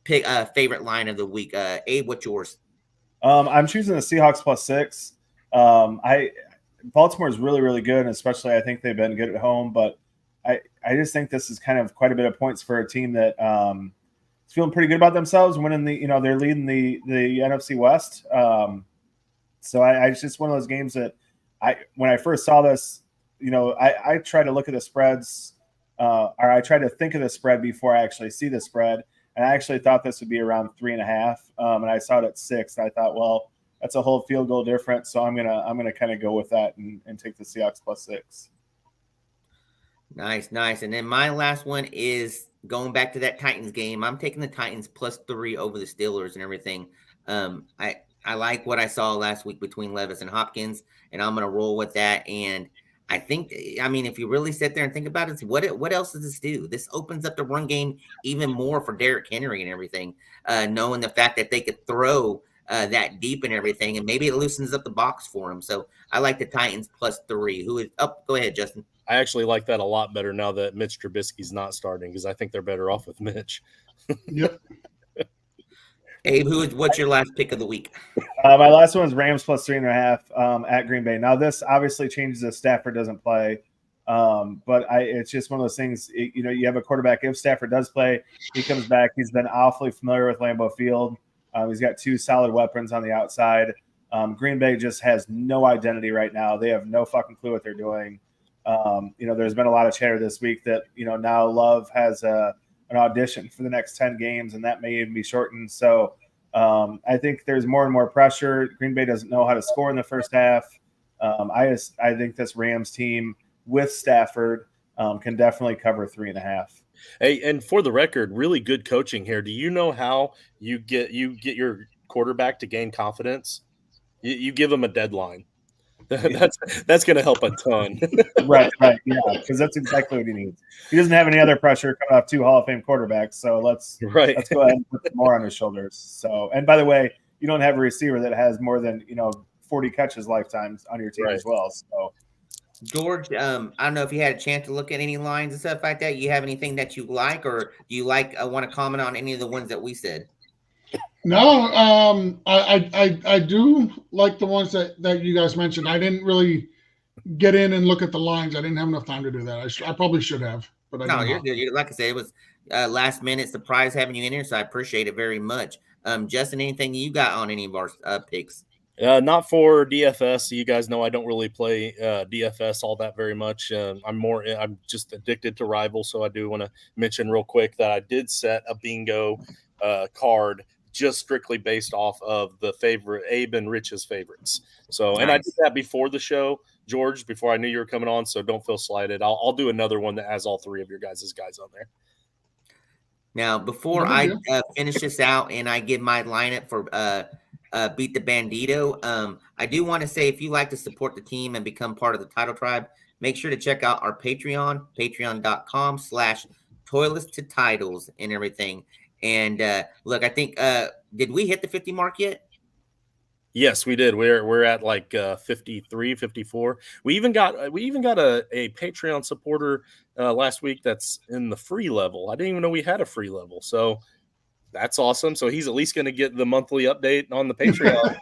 favorite line of the week. Abe, what's yours? I'm choosing the Seahawks +6. Baltimore is really, really good, and especially I think they've been good at home. But I just think this is kind of quite a bit of points for a team that is feeling pretty good about themselves, winning they're leading the NFC West. So it's just one of those games that when I first saw this, I try to look at the spreads, or I try to think of the spread before I actually see the spread. And I actually thought this would be around 3.5, and I saw it at 6. And I thought, well, that's a whole field goal difference, so I'm gonna kind of go with that and take the Seahawks +6. Nice. And then my last one is going back to that Titans game. I'm taking the Titans +3 over the Steelers and everything. I like what I saw last week between Levis and Hopkins, and I'm gonna roll with that. And I think, I mean, if you really sit there and think about it, what else does this do? This opens up the run game even more for Derrick Henry and everything, knowing the fact that they could throw that deep and everything, and maybe it loosens up the box for him. So I like the Titans +3. Who is up? Go ahead, Justin. I actually like that a lot better now that Mitch Trubisky's not starting because I think they're better off with Mitch. Yep. Abe, what's your last pick of the week? My last one is Rams +3.5 at Green Bay. Now this obviously changes if Stafford doesn't play, but it's just one of those things. You have a quarterback. If Stafford does play, he comes back. He's been awfully familiar with Lambeau Field. He's got 2 solid weapons on the outside. Green Bay just has no identity right now. They have no fucking clue what they're doing. There's been a lot of chatter this week that now Love has an audition for the next 10 games, and that may even be shortened. So I think there's more and more pressure. Green Bay doesn't know how to score in the first half. I think this Rams team with Stafford can definitely cover 3.5. Hey, and for the record, really good coaching here. Do you know how you get your quarterback to gain confidence? You give him a deadline. That's going to help a ton. Right, yeah, because that's exactly what he needs. He doesn't have any other pressure coming off 2 Hall of Fame quarterbacks, so let's go ahead and put more on his shoulders. So, and by the way, you don't have a receiver that has more than 40 catches lifetimes on your team as well. So, George, I don't know if you had a chance to look at any lines and stuff like that. You have anything that you like, or do you want to comment on any of the ones that we said? No, I do like the ones that you guys mentioned. I didn't really get in and look at the lines. I didn't have enough time to do that. I probably should have, but no, you're good. Like I said, it was last minute surprise having you in here, so I appreciate it very much. Justin, anything you got on any of our picks? Not for DFS. You guys know I don't really play DFS all that very much. I'm just addicted to Rival, so I do want to mention real quick that I did set a bingo card just strictly based off of the favorite Abe and Rich's favorites. So, nice. And I did that before the show, George, before I knew you were coming on. So don't feel slighted. I'll do another one that has all 3 of your guys' guys on there. Now, before I finish this out and I give my lineup for Beat the Bandito, I do want to say if you like to support the team and become part of the Title Tribe, make sure to check out our Patreon, patreon.com/toilets to titles and everything. And look, I think did we hit the 50 mark yet? Yes, we did. We're at like 53, 54. We even got a Patreon supporter last week that's in the free level. I didn't even know we had a free level. So that's awesome. So he's at least going to get the monthly update on the Patreon.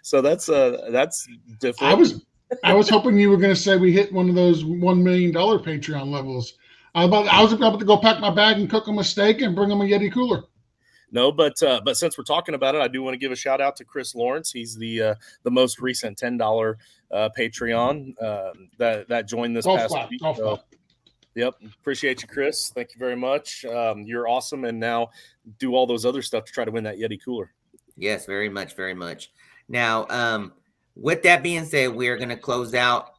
So that's different. I was hoping you were going to say we hit one of those $1 million Patreon levels. I was about to go pack my bag and cook them a steak and bring them a Yeti cooler. No, but since we're talking about it, I do want to give a shout out to Chris Lawrence. He's the most recent $10 Patreon that joined this past week. So, yep, appreciate you, Chris. Thank you very much. You're awesome, and now do all those other stuff to try to win that Yeti cooler. Yes, very much, very much. Now, with that being said, we are going to close out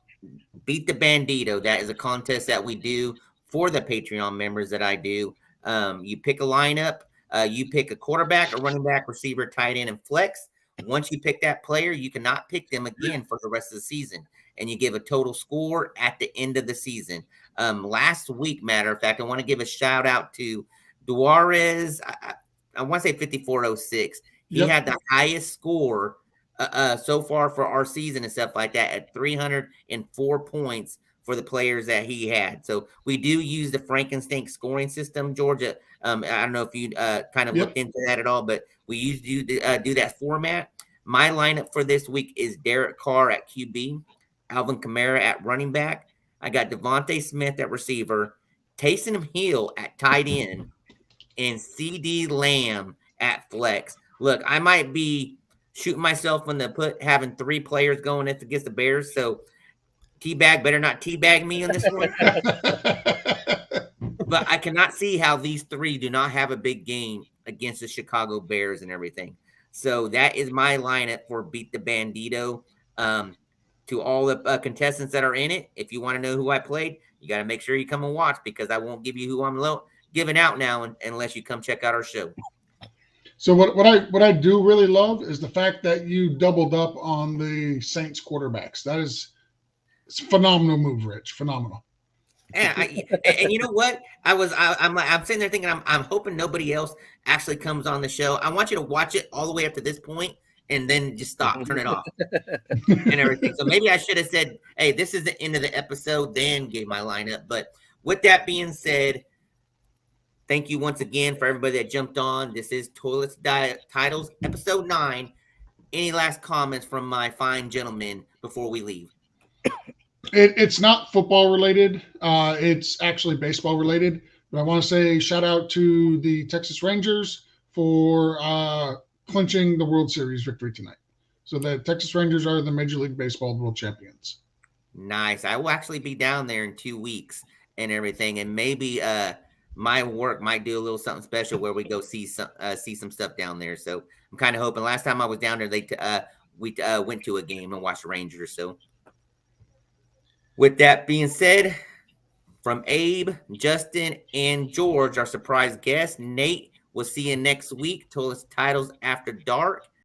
Beat the Bandito. That is a contest that we do for the Patreon members that I do. You pick a lineup. You pick a quarterback, a running back, receiver, tight end, and flex. Once you pick that player, you cannot pick them again for the rest of the season. And you give a total score at the end of the season. Last week, matter of fact, I want to give a shout out to Duarez. I want to say 5406. He had the highest score so far for our season and stuff like that at 304 points for the players that he had. So we do use the Frankenstein scoring system, Georgia. I don't know if you kind of looked into that at all, but we used to do that format. My lineup for this week is Derek Carr at QB, Alvin Kamara at running back. I got Devontae Smith at receiver, Taysom Hill at tight end, and CD Lamb at flex. Look, I might be shooting myself in the foot having 3 players going against the Bears, so Teabag better not teabag me on this one. But I cannot see how these 3 do not have a big game against the Chicago Bears and everything. So that is my lineup for Beat the Bandito. To all the contestants that are in it, if you want to know who I played, you got to make sure you come and watch because I won't give you who I'm giving out now unless you come check out our show. So what I do really love is the fact that you doubled up on the Saints quarterbacks. It's a phenomenal move, Rich. Phenomenal. And you know what? I'm sitting there thinking I'm hoping nobody else actually comes on the show. I want you to watch it all the way up to this point and then just stop, turn it off, and everything. So maybe I should have said, "Hey, this is the end of the episode," then gave my lineup. But with that being said, thank you once again for everybody that jumped on. This is Toilets Titles, episode 9. Any last comments from my fine gentlemen before we leave? It's not football related. It's actually baseball related. But I want to say shout out to the Texas Rangers for clinching the World Series victory tonight. So the Texas Rangers are the Major League Baseball world champions. Nice. I will actually be down there in 2 weeks and everything, and maybe my work might do a little something special where we go see some stuff down there. So I'm kind of hoping. Last time I was down there, we went to a game and watched the Rangers. So with that being said, from Abe, Justin, and George, our surprise guest, Nate, we'll see you next week. Toilets Titles After Dark.